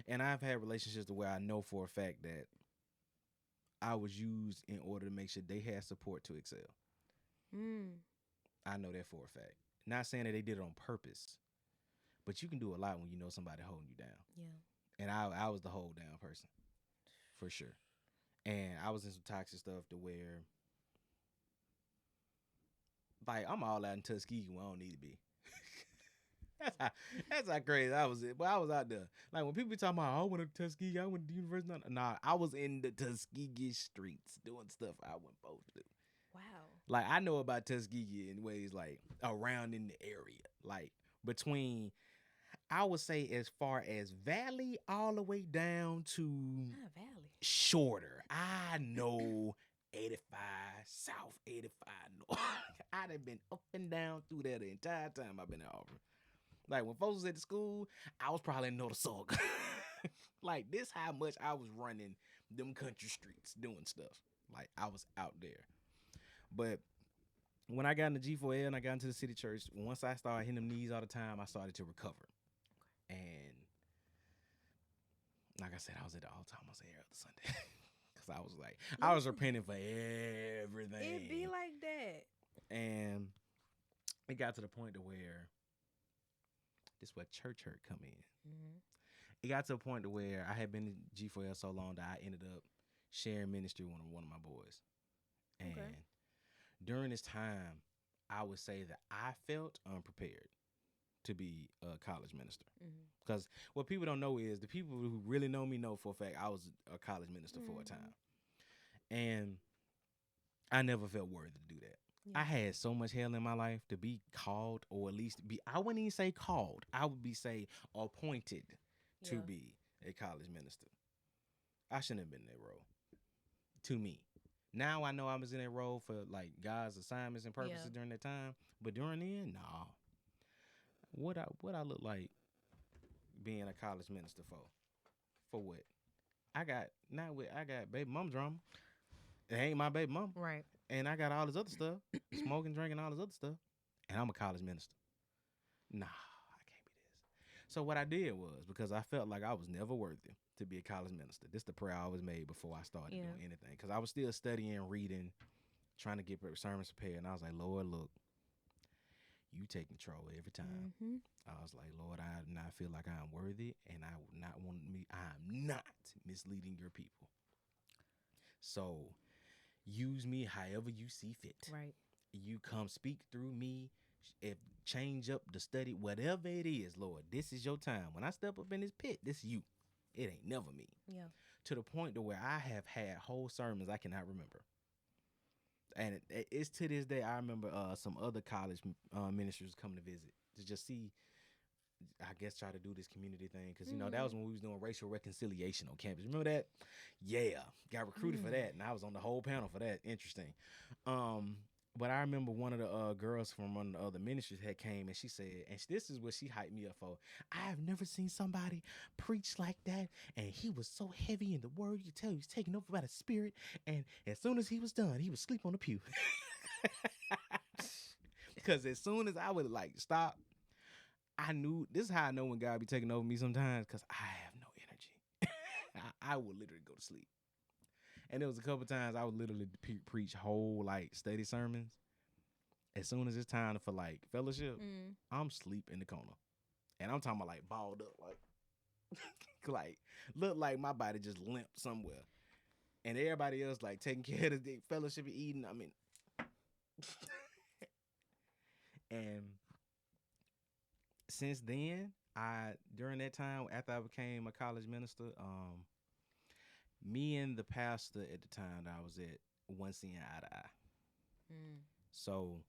and I've had relationships where I know for a fact that I was used in order to make sure they had support to excel. I know that for a fact. Not saying that they did it on purpose, but you can do a lot when you know somebody holding you down. Yeah. And I was the hold down person, for sure. And I was in some toxic stuff to where, like, I'm all out in Tuskegee when I don't need to be. That's how crazy I was. But I was out there. Like, when people be talking about, I went to Tuskegee, I went to the university. Nah, I was in the Tuskegee streets doing stuff I wasn't supposed to do. Wow. Like, I know about Tuskegee in ways, like, around in the area. Like, between, I would say, as far as Valley all the way down to Valley. Shorter. I know 85 South, 85 North. I'd have been up and down through there the entire time I've been in Auburn. Like, when folks was at the school, I was probably in Notasulga. Like, this how much I was running them country streets doing stuff. Like, I was out there. But when I got into G4L and I got into the city church, once I started hitting them knees all the time, I started to recover. Okay. And like I said, I was at the altar almost every other Sunday. Because I was like, I was repenting for everything. It be like that. And it got to the point to where this is where church hurt come in. Mm-hmm. It got to a point to where I had been in G4L so long that I ended up sharing ministry with one of my boys. And during this time, I would say that I felt unprepared to be a college minister. Because what people don't know is the people who really know me know for a fact I was a college minister for a time. And I never felt worthy to do that. Yeah. I had so much hell in my life to be called, or at least be, I wouldn't even say called. I would be say appointed to be a college minister. I shouldn't have been in that role. To me. Now I know I was in that role for like God's assignments and purposes during that time. But during then, nah. What I look like being a college minister for? For what? I got baby mom drama. It ain't my baby mom. Right. And I got all this other stuff. Smoking, drinking, all this other stuff. And I'm a college minister. Nah, I can't be this. So what I did was, because I felt like I was never worthy to be a college minister. This is the prayer I always made before I started doing anything. Because I was still studying, reading, trying to get sermons prepared. And I was like, Lord, look. You take control every time. I was like, Lord, I do not feel like I'm worthy, and I'm not misleading your people. So use me however you see fit. Right. You come speak through me, if change up the study, whatever it is, Lord, this is your time. When I step up in this pit, this is you. It ain't never me. Yeah. To the point to where I have had whole sermons I cannot remember. And it's to this day, I remember some other college ministers coming to visit to just see, I guess, try to do this community thing. Because, you know, that was when we was doing racial reconciliation on campus. Remember that? Yeah. Got recruited for that. And I was on the whole panel for that. Interesting. But I remember one of the girls from one of the other ministries had came and she said, and this is what she hyped me up for. I have never seen somebody preach like that. And he was so heavy in the word. You tell he was taken over by the spirit. And as soon as he was done, he would sleep on the pew. Because as soon as I would like stop, I knew, this is how I know when God be taking over me sometimes, because I have no energy. I would literally go to sleep. And there was a couple times I would literally preach whole like study sermons. As soon as it's time for like fellowship, I'm sleep in the corner. And I'm talking about like balled up, like, like look like my body just limp somewhere. And everybody else like taking care of the fellowship and eating. I mean, and since then, during that time after I became a college minister, me and the pastor at the time that I was at wasn't seeing eye to eye. So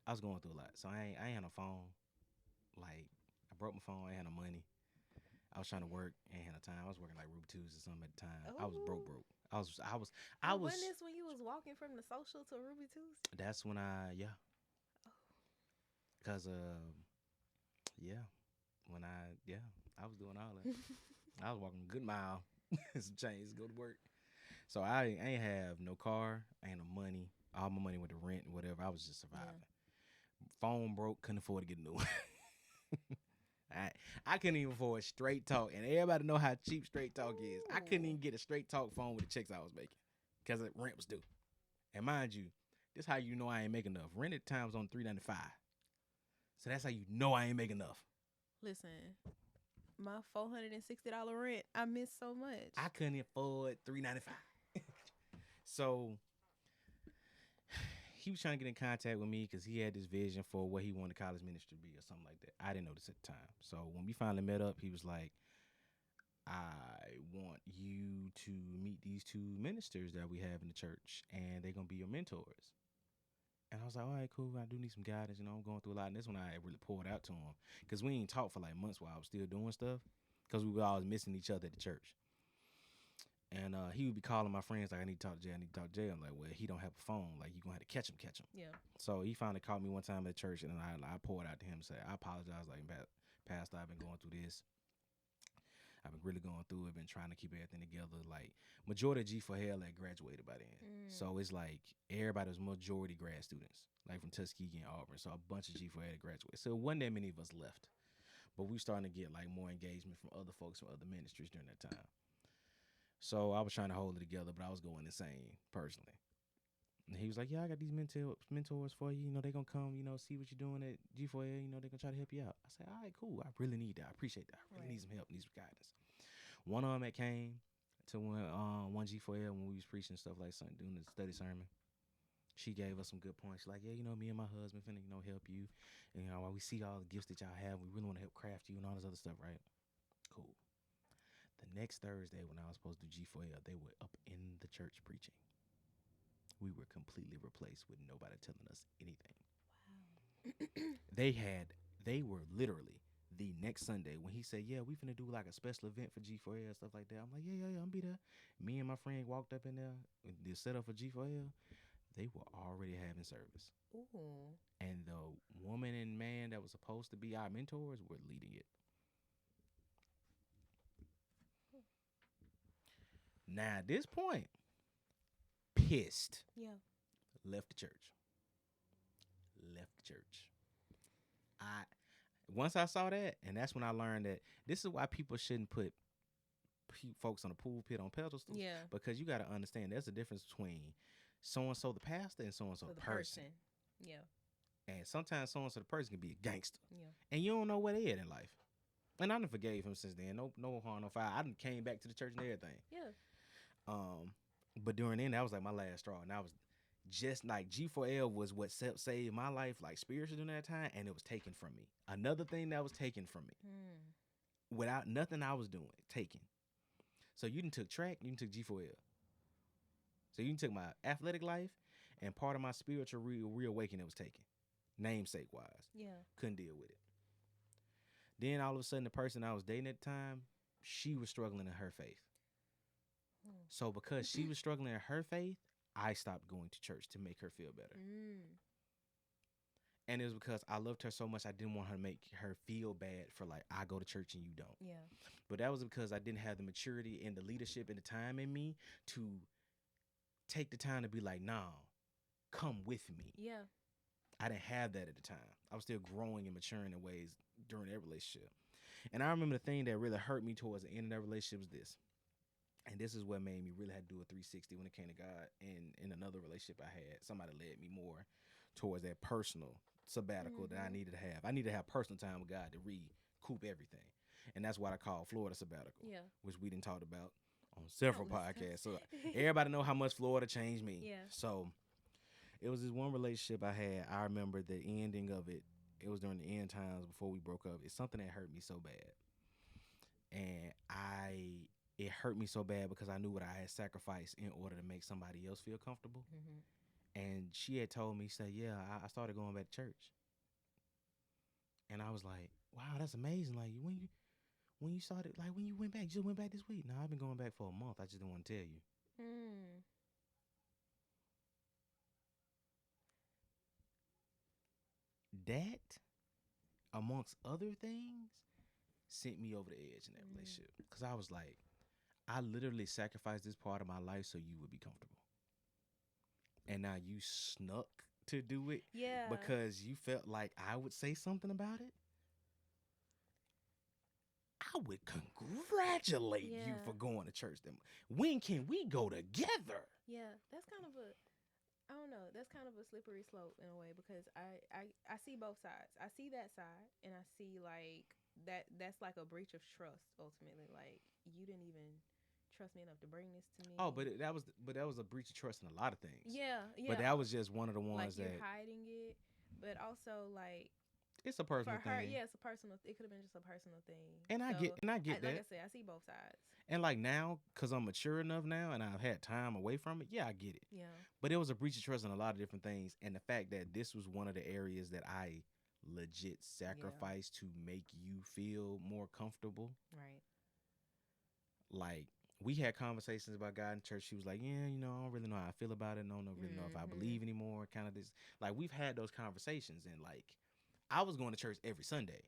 I was going through a lot. So I ain't had no phone. Like I broke my phone. I ain't had no money. I was trying to work. I ain't had no time. I was working like Ruby Tuesday or something at the time. I was broke. Oh. I was. When this when you was walking from the social to Ruby Tuesday? That's when cause yeah, when I was doing all that. I was walking a good mile, some change to go to work. So I ain't have no car, I ain't no money. All my money went to rent and whatever. I was just surviving. Phone broke, couldn't afford to get a new one. I couldn't even afford straight talk, and everybody know how cheap straight talk is. I couldn't even get a straight talk phone with the checks I was making because the rent was due. And mind you, this how you know I ain't making enough. Rented times on $3.95, so that's how you know I ain't making enough. Listen, my $460 rent, I miss so much. I couldn't afford $3.95. So he was trying to get in contact with me because he had this vision for what he wanted college ministry to be or something like that. I didn't know this at the time. So when we finally met up, he was like, I want you to meet these two ministers that we have in the church, and they're going to be your mentors. And I was like, all right, cool. I do need some guidance. I'm going through a lot. And this one I really poured out to him because we ain't talked for like months while I was still doing stuff because we were always missing each other at the church. And he would be calling my friends like, I need to talk to Jay. I'm like, well, he don't have a phone. Like, you going to have to catch him. Yeah. So he finally called me one time at church, and I poured out to him and said, I apologize. Like, Pastor, I've been going through this. I've been really going through it, been trying to keep everything together. Like, majority of G4L had graduated by then. So it's like everybody was majority grad students, like from Tuskegee and Auburn. So a bunch of G4L had graduated. So it wasn't that many of us left. But we starting to get like more engagement from other folks from other ministries during that time. So I was trying to hold it together, but I was going insane personally. And he was like, yeah, I got these mentors for you. They're going to come, see what you're doing at G4L. They're going to try to help you out. I said, all right, cool. I really need that. I appreciate that. I really need some help, need some guidance. One of them that came to one G4L when we was preaching stuff like something, doing the study sermon. She gave us some good points. She's like, yeah, me and my husband finna, help you. And, while we see all the gifts that y'all have, we really want to help craft you and all this other stuff, right? Cool. The next Thursday when I was supposed to do G4L, they were up in the church preaching. We were completely replaced with nobody telling us anything. Wow. They were literally the next Sunday when he said, yeah, we finna do like a special event for G4L, stuff like that. I'm like, yeah, I'm be there. Me and my friend walked up in there, the setup for G4L. They were already having service. Ooh. And the woman and man that was supposed to be our mentors were leading it. Now, at this point, pissed. Yeah. Left the church. Once I saw that, and that's when I learned that this is why people shouldn't put folks on a pulpit on pedestals. Yeah. Because you got to understand there's a difference between so-and-so the pastor and so-and-so the person. Yeah. And sometimes so-and-so the person can be a gangster. Yeah. And you don't know where they at in life. And I done forgave him since then. No harm, no foul. I done came back to the church and everything. Yeah. But during then, that was like my last straw. And I was just like G4L was what saved my life, like spiritually during that time, and it was taken from me. Another thing that was taken from me. Without nothing I was doing, taken. So you done took track, you done took G4L. So you done took my athletic life and part of my spiritual reawakening was taken. Namesake wise. Yeah. Couldn't deal with it. Then all of a sudden the person I was dating at the time, she was struggling in her faith. So because she was struggling in her faith, I stopped going to church to make her feel better. And it was because I loved her so much, I didn't want her to make her feel bad for like, I go to church and you don't. Yeah. But that was because I didn't have the maturity and the leadership and the time in me to take the time to be like, nah, come with me. Yeah. I didn't have that at the time. I was still growing and maturing in ways during that relationship. And I remember the thing that really hurt me towards the end of that relationship was this. And this is what made me really have to do a 360 when it came to God. And in another relationship I had, somebody led me more towards that personal sabbatical that I needed to have. I needed to have personal time with God to recoup everything. And that's what I call Florida sabbatical, which we didn't talk about on several podcasts. So everybody know how much Florida changed me. Yeah. So it was this one relationship I had. I remember the ending of it. It was during the end times before we broke up. It's something that hurt me so bad. And it hurt me so bad because I knew what I had sacrificed in order to make somebody else feel comfortable. And she had told me, said, yeah, I started going back to church. And I was like, wow, that's amazing. Like when you started, like when you went back, you just went back this week. No, I've been going back for a month. I just didn't want to tell you. That, amongst other things, sent me over the edge in that relationship. Because I was like, I literally sacrificed this part of my life so you would be comfortable. And now you snuck to do it because you felt like I would say something about it. I would congratulate you for going to church. When can we go together? Yeah, that's kind of a, I don't know, that's kind of a slippery slope in a way, because I see both sides. I see that side, and I see like that's like a breach of trust ultimately. Like, you didn't even trust me enough to bring this to me. Oh, but that was a breach of trust in a lot of things. Yeah. But that was just one of the ones like, you're hiding it, but also like, it's a personal for her, thing. yeah, it's a personal. It could have been just a personal thing. And I get that. Like I said, I see both sides. And like now, because I'm mature enough now and I've had time away from it, yeah, I get it. Yeah. But it was a breach of trust in a lot of different things. And the fact that this was one of the areas that I legit sacrificed to make you feel more comfortable. Right. Like, we had conversations about God in church. She was like, yeah, I don't really know how I feel about it. I don't really know if I believe anymore. Kind of this. Like, we've had those conversations. And like, I was going to church every Sunday.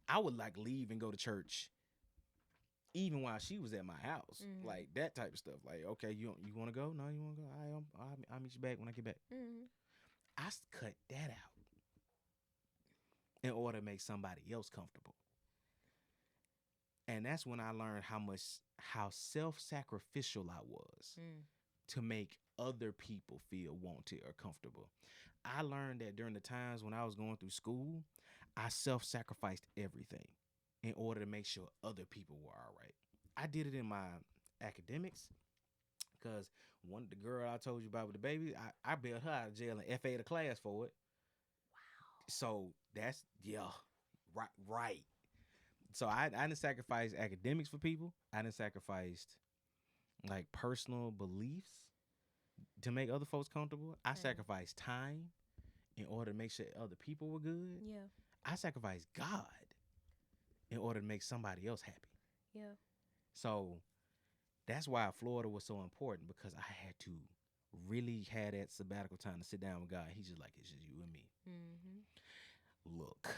I would like leave and go to church even while she was at my house. Like, that type of stuff. Like, okay, you want to go? No, you want to go? I'll meet you back when I get back. I cut that out in order to make somebody else comfortable. And that's when I learned how self-sacrificial I was to make other people feel wanted or comfortable. I learned that during the times when I was going through school, I self-sacrificed everything in order to make sure other people were all right. I did it in my academics because the girl I told you about with the baby, I bailed her out of jail and FA'd a class for it. Wow. So that's, right. So I didn't sacrifice academics for people. I didn't sacrifice like personal beliefs to make other folks comfortable. I sacrificed time in order to make sure other people were good. Yeah. I sacrificed God in order to make somebody else happy. Yeah. So that's why Florida was so important, because I had to really have that sabbatical time to sit down with God. He's just like, it's just you and me. Look,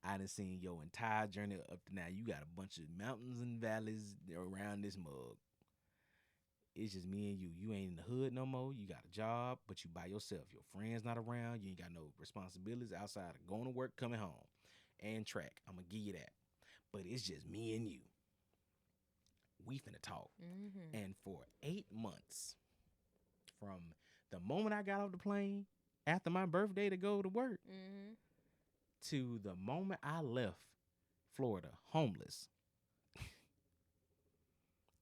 I done seen your entire journey up to now. You got a bunch of mountains and valleys around this mug. It's just me and you. You ain't in the hood no more. You got a job, but you by yourself. Your friends not around. You ain't got no responsibilities outside of going to work, coming home, and track. I'm going to give you that. But it's just me and you. We finna talk. And for 8 months, from the moment I got off the plane, after my birthday to go to work, to the moment I left Florida, homeless,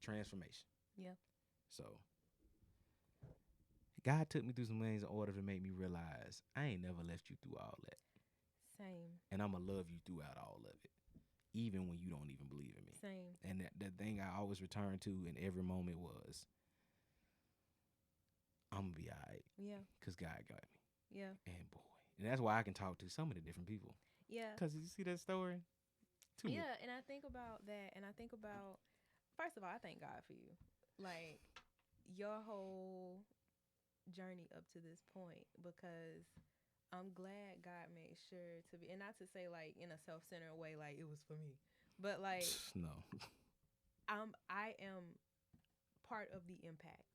transformation. Yeah. So God took me through some things in order to make me realize I ain't never left you through all that. Same. And I'm going to love you throughout all of it, even when you don't even believe in me. Same. And that thing I always return to in every moment was, I'm going to be all right. Yeah. Because God got me. Yeah. And boy. And that's why I can talk to so many different people. Yeah. Because you see that story? Yeah, and I think about that, and I think about, first of all, I thank God for you. Like, your whole journey up to this point, because I'm glad God made sure to be, and not to say like in a self-centered way, like it was for me, but like, no, I am part of the impact,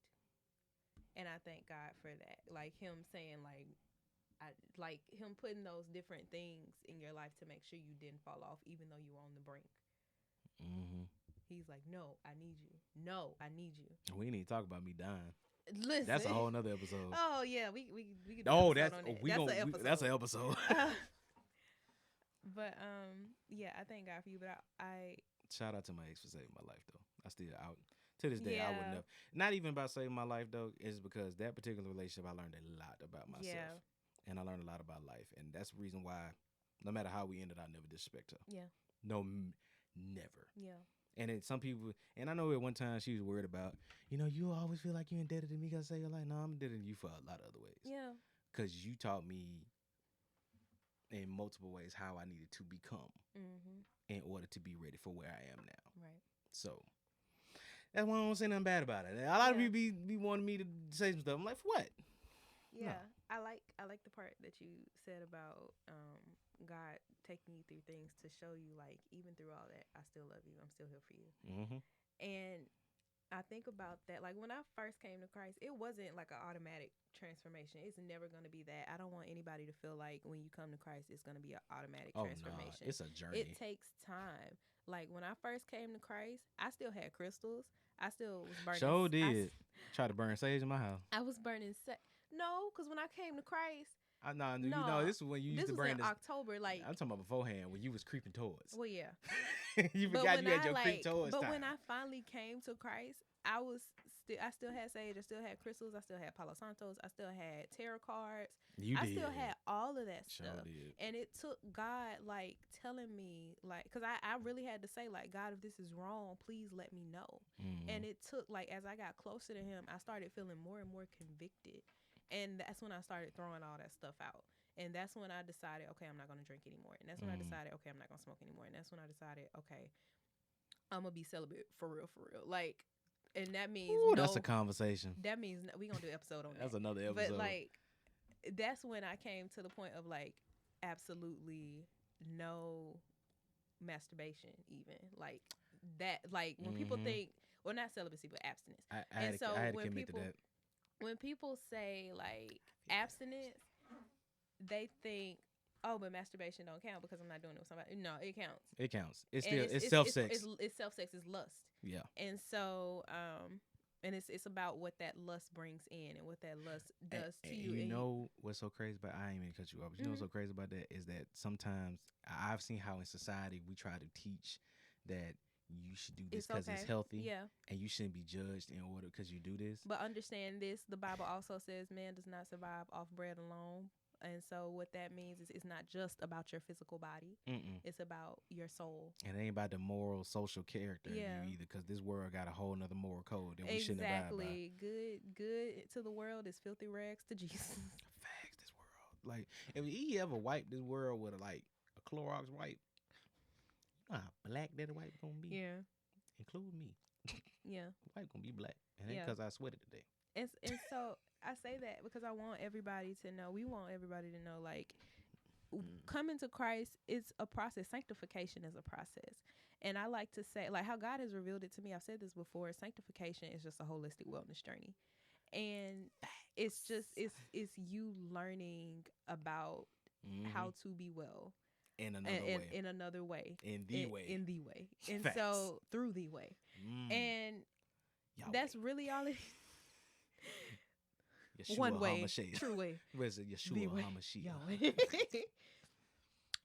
and I thank God for that. Like him saying like him putting those different things in your life to make sure you didn't fall off, even though you were on the brink. He's like, no, I need you. No, I need you. We need to talk about me dying. Listen, that's a whole nother episode. Oh yeah, we could do oh an that's on that. we that's gonna, an episode. That's an episode. But yeah, I thank God for you. But I shout out to my ex for saving my life though. I still out to this day. I would never. Not even about saving my life though. Is because that particular relationship I learned a lot about myself, and I learned a lot about life, and that's the reason why no matter how we ended, I never disrespect her. Yeah. No, never. Yeah. And then some people, and I know at one time she was worried about, you always feel like you're indebted to me. I say, you're like, no, I'm indebted to you for a lot of other ways. Yeah. Because you taught me in multiple ways how I needed to become in order to be ready for where I am now. Right. So that's why I don't say nothing bad about it. A lot of people be wanting me to say some stuff. I'm like, for what? Yeah. No. I like the part that you said about God taking you through things to show you, like, even through all that, I still love you. I'm still here for you. And I think about that. Like, when I first came to Christ, it wasn't like an automatic transformation. It's never going to be that. I don't want anybody to feel like when you come to Christ, it's going to be an automatic transformation. Nah, it's a journey. It takes time. Like, when I first came to Christ, I still had crystals. I still was burning. Try to burn sage in my house. I was burning No, because when I came to Christ, this is when you used to burn this. October, like I'm talking about beforehand when you was creeping towards. Well, yeah. You forgot you had your creep towards. But when I finally came to Christ, I still had sage, I still had crystals, I still had Palo Santos, I still had tarot cards. Still had all of that stuff. Did. And it took God, like, telling me, like, because I really had to say, like, God, if this is wrong, please let me know. And it took, like, as I got closer to him, I started feeling more and more convicted. And that's when I started throwing all that stuff out. And that's when I decided, okay, I'm not going to drink anymore. And that's when I decided, okay, I'm not going to smoke anymore. And that's when I decided, okay, I'm going to be celibate for real. Like, and that means that's a conversation. That means we're going to do an episode on that. That's another episode. But, like, that's when I came to the point of, like, absolutely no masturbation even. Like, that, like, when people think, well, not celibacy, but abstinence. I had to commit to that. When people say, like, abstinence, they think, oh, but masturbation don't count because I'm not doing it with somebody. No, it counts. It counts. It's still self-sex. It's self-sex. It's lust. Yeah. And so, and it's about what that lust brings in and what that lust does to you. You know what's so crazy about, I ain't mean to cut you off, but you know what's so crazy about that is that sometimes I've seen how in society we try to teach that you should do this because it's healthy. Yeah. And you shouldn't be judged in order because you do this. But understand this, the Bible also says man does not survive off bread alone. And so what that means is it's not just about your physical body. It's about your soul. And it ain't about the moral, social character in you either, because this world got a whole nother moral code that we shouldn't abide by. Exactly. Good to the world is filthy rags to Jesus. Facts, this world. Like, if he ever wiped this world with a Clorox wipe, you know how black that wipe gonna be? Yeah. Include me. Yeah. The wipe gonna be black. And that's because I sweated today. And so I say that because I want everybody to know, we want everybody to know, like, coming to Christ is a process. Sanctification is a process. And I like to say, like, how God has revealed it to me, I've said this before, sanctification is just a holistic wellness journey. And it's just, it's you learning about how to be well. In another way. In another way. In the way. In the way. And Facts. so, through the way. And Yahweh. That's really all it Yeshua one way, HaMashiach. true way. Where's it? Yeshua HaMashiach.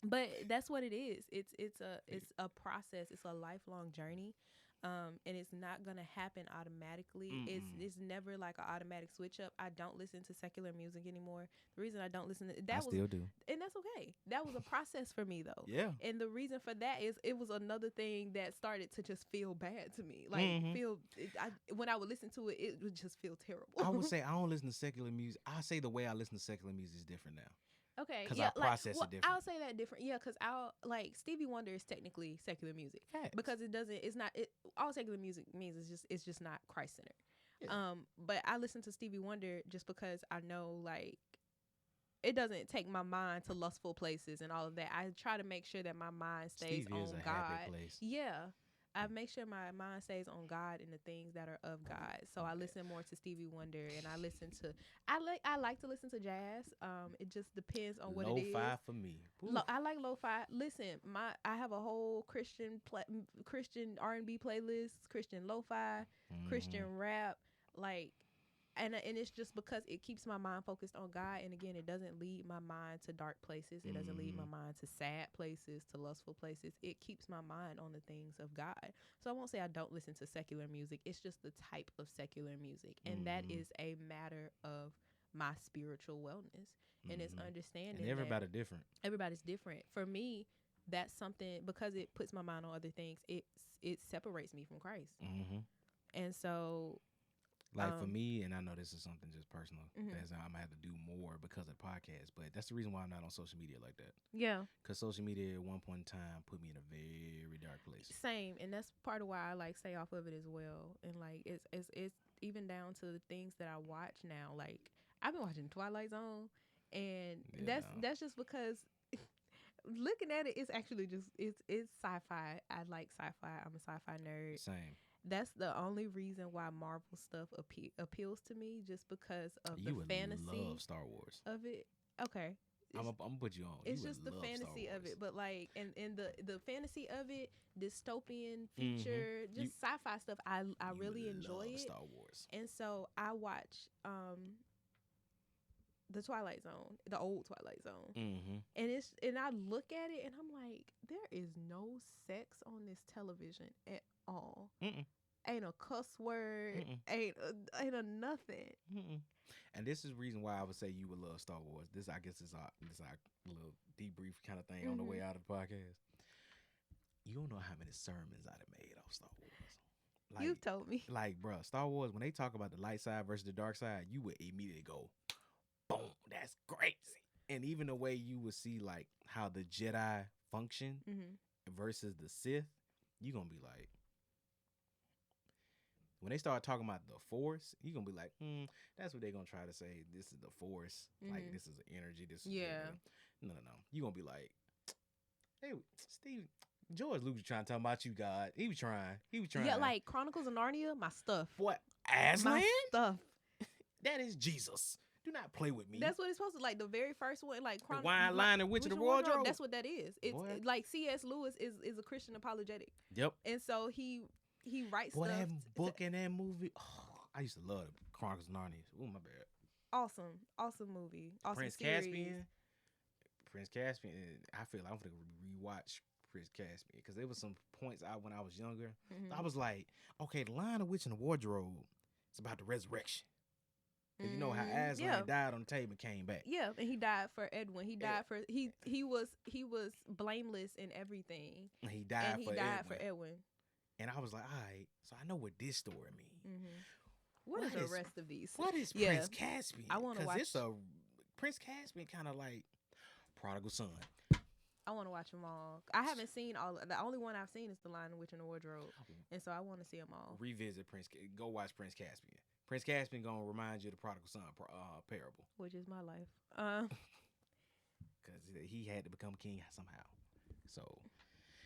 But that's what it is. It's a process. It's a lifelong journey. And it's not gonna happen automatically. It's never like an automatic switch up. I don't listen to secular music anymore. The reason I don't listen to still do, and that's okay. That was a process for me though. Yeah. And the reason for that is it was another thing that started to just feel bad to me. Like when I would listen to it, it would just feel terrible. I would say I don't listen to secular music. I say the way I listen to secular music is different now. Okay, because I process it different. I'll say that different. Yeah, because Stevie Wonder is technically secular music. Facts. Because all secular music means it's just not Christ centered. Yeah. But I listen to Stevie Wonder just because I know, like, it doesn't take my mind to lustful places and all of that. I try to make sure that my mind stays Stevie on is a God. happy place. Yeah. I make sure my mind stays on God and the things that are of God. So I listen more to Stevie Wonder, and I like to listen to jazz. It just depends on what it is. Lo-fi for me. I like lo-fi. Listen, I have a whole Christian R&B playlist, Christian lo-fi, Christian rap, like. And it's just because it keeps my mind focused on God. And again, it doesn't lead my mind to dark places. It doesn't lead my mind to sad places, to lustful places. It keeps my mind on the things of God. So I won't say I don't listen to secular music. It's just the type of secular music. And that is a matter of my spiritual wellness. And it's understanding and everybody's different. Everybody's different. For me, that's something, because it puts my mind on other things. It separates me from Christ, and so. Like for me, and I know this is something just personal, Mm-hmm. that's I'm gonna have to do more because of the podcast. But that's the reason why I'm not on social media like that. Yeah. Because social media at one point in time put me in a very dark place. Same, and that's part of why I like stay off of it as well. And like it's even down to the things that I watch now. Like I've been watching Twilight Zone, and that's just because looking at it, it's actually just it's sci-fi. I like sci-fi. I'm a sci-fi nerd. Same. That's the only reason why Marvel stuff appeals to me, just because of You the would fantasy love Star Wars. of it. Okay. I'm gonna put you on. It's you just the love fantasy Star of Wars. it, but like, and the fantasy of it, dystopian future, just sci-fi stuff. I really enjoy it. Star Wars, and so I watch the Twilight Zone, the old Twilight Zone, and I look at it and I'm like, there is no sex on this television at all. Ain't a cuss word. Ain't a nothing. And this is the reason why I would say you would love Star Wars. This, I guess, is our little debrief kind of thing on the way out of the podcast. You don't know how many sermons I'd have made off Star Wars. Like, You've told me. Like, bro, Star Wars, when they talk about the light side versus the dark side, you would immediately go, boom, that's crazy. And even the way you would see, like, how the Jedi function versus the Sith, you're going to be like, when they start talking about the Force, you're going to be like, that's what they're going to try to say. This is the Force. Like, this is energy. This is no. You're going to be like, hey, Steve, George Lucas trying to talk about you, God. He was trying. Yeah, like Chronicles of Narnia, my stuff. What? Aslan? My stuff. That is Jesus. Do not play with me. That's what it's supposed to, like the very first one, like the wine line and Witch of the Wardrobe. That's what that is. It's like C.S. Lewis is a Christian apologetic. Yep. And so he writes stuff. That book and that movie. Oh, I used to love Chronicles of Narnia. Oh, my bad. Awesome movie. Awesome Prince series. Caspian. I feel like I'm gonna rewatch Prince Caspian because there was some points when I was younger. I was like, okay, the line of Witch in the Wardrobe is about the resurrection. Cause you know how Aslan died on the table and came back. Yeah, and he died for Edwin. He died for he was blameless in everything. And he died for Edwin. And I was like, all right, so I know what this story means. What is the rest of these? What is Prince Caspian? I want to watch. It's Prince Caspian kind of like prodigal son. I want to watch them all. I haven't seen all. The only one I've seen is The Lion, the Witch, and the Wardrobe, and so I want to see them all. Revisit Prince. Go watch Prince Caspian. Prince Caspian gonna remind you of the prodigal son parable, which is my life. Because he had to become king somehow. So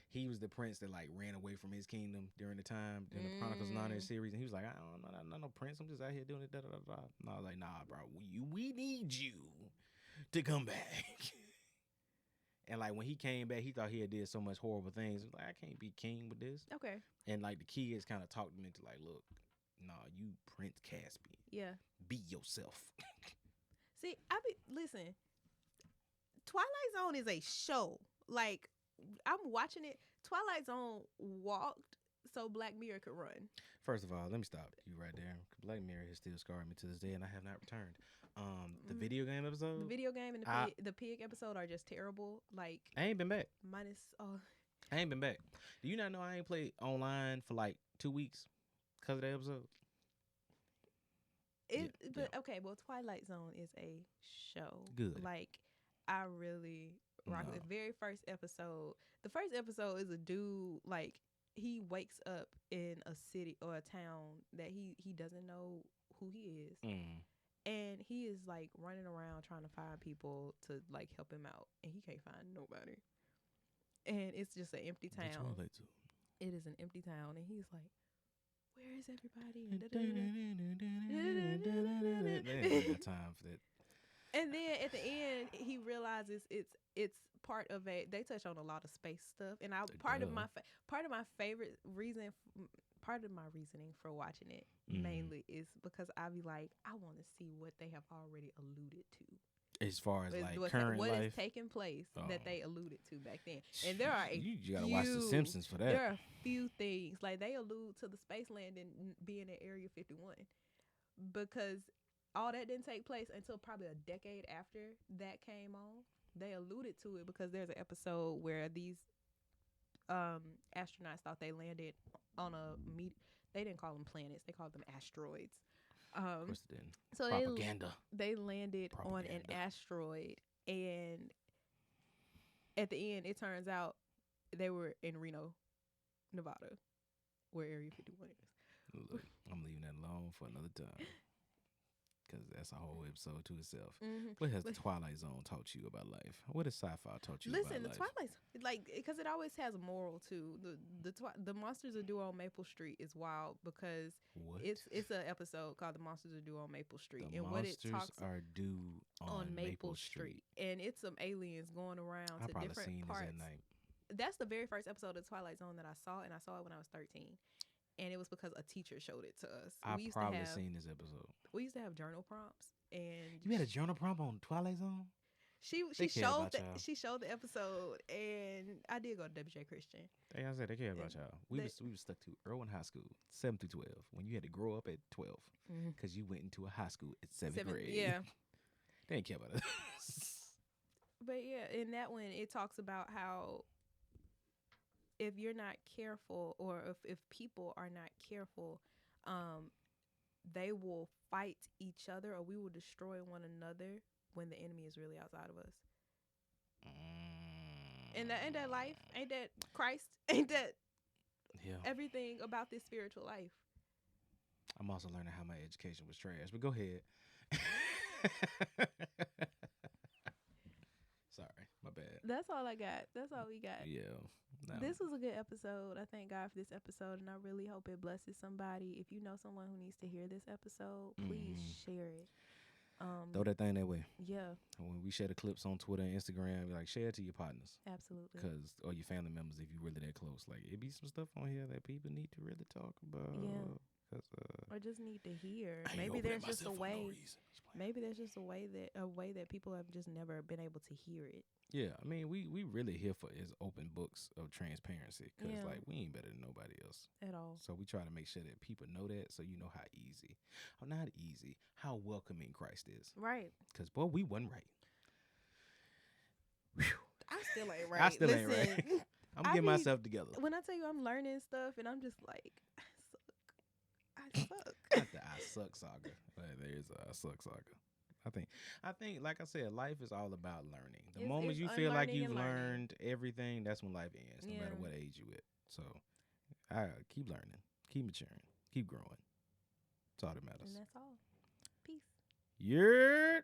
he was the prince that like ran away from his kingdom during the time in the Chronicles of Narnia series, and he was like, I'm not no prince. I'm just out here doing it. And I was like, nah, bro, we need you to come back. And like when he came back, he thought he had did so much horrible things. He was like, I can't be king with this. Okay. And like the kids kind of talked him into like, look, nah, you Prince Caspian. Yeah. Be yourself. See, listen. Twilight Zone is a show. Like, I'm watching it. Twilight Zone walked so Black Mirror could run. First of all, let me stop you right there. Black Mirror has still scarred me to this day, and I have not returned. The video game episode? The video game and the pig episode are just terrible. Like, I ain't been back. Minus, I ain't been back. Do you not know I ain't played online for like 2 weeks because of that episode? Okay, well, Twilight Zone is a show. Good. Like, I really rock the very first episode. The first episode is a dude, like, he wakes up in a city or a town that he doesn't know who he is. And he is, like, running around trying to find people to, like, help him out. And he can't find nobody. And it's just an empty town. It is an empty town. And he's like, where is everybody? Time for that. And then at the end, he realizes it's part of they touch on a lot of space stuff. And part of my reasoning for watching it mainly is because I be like, I want to see what they have already alluded to. As far as like current what life, is taking place that they alluded to back then, and there are you gotta watch The Simpsons for that. There are a few things like they allude to the space landing being at Area 51, because all that didn't take place until probably a decade after that came on. they alluded to it because there's an episode where these astronauts thought they landed on a they didn't call them planets, they called them asteroids. Of course it didn't. So Propaganda. they landed on an asteroid, and at the end it turns out they were in Reno, Nevada, where Area 51 is. Look, I'm leaving that alone for another time. Because that's a whole episode to itself. Mm-hmm. What has the Twilight Zone taught you about life? What has sci-fi taught you about life? Listen, the Twilight, like, because it always has a moral too. The Monsters Are Due on Maple Street is wild because it's an episode called The Monsters Are Due on Maple Street, and what it talks are due on Maple Street, and it's some aliens going around to different parts. This at night. That's the very first episode of Twilight Zone that I saw, and I saw it when I was 13. And it was because a teacher showed it to us. I've probably seen this episode. We used to have journal prompts, and you had a journal prompt on Twilight Zone. She showed the episode, and I did go to WJ Christian. Like I said, they care about y'all. We was stuck to Irwin High School, 7 through 12. When you had to grow up at 12, because you went into a high school at 7th grade. Yeah, they didn't care about us. But yeah, in that one, it talks about how if you're not careful, or if people are not careful, they will fight each other, or we will destroy one another when the enemy is really outside of us. And ain't that life? Ain't that Christ? Ain't that everything about this spiritual life? I'm also learning how my education was trash, but go ahead. Sorry, my bad. That's all I got. That's all we got. Yeah. No. This was a good episode. I thank God for this episode, and I really hope it blesses somebody. If you know someone who needs to hear this episode, please share it. Throw that thing that way. Yeah. When we share the clips on Twitter and Instagram, like, share it to your partners. Absolutely. Or your family members if you're really that close. Like, it be some stuff on here that people need to really talk about. Yeah. Or just need to hear. Maybe there's just a way. Maybe there's just a way that people have just never been able to hear it. Yeah, I mean, we really here for is open books of transparency, because like, we ain't better than nobody else at all. So we try to make sure that people know that, so you know how easy, or not easy, how welcoming Christ is. Right. Because boy, we wasn't right. Whew. I still ain't right. Ain't right. I'm getting myself together. When I tell you I'm learning stuff, and I'm just like, I suck. Not the I suck saga. There's a I suck saga. I think, like I said, life is all about learning. The moment you feel like you've learned everything, that's when life ends, no matter what age you at. So, I keep learning, keep maturing, keep growing. That's all that matters. And that's all. Peace. Yeah.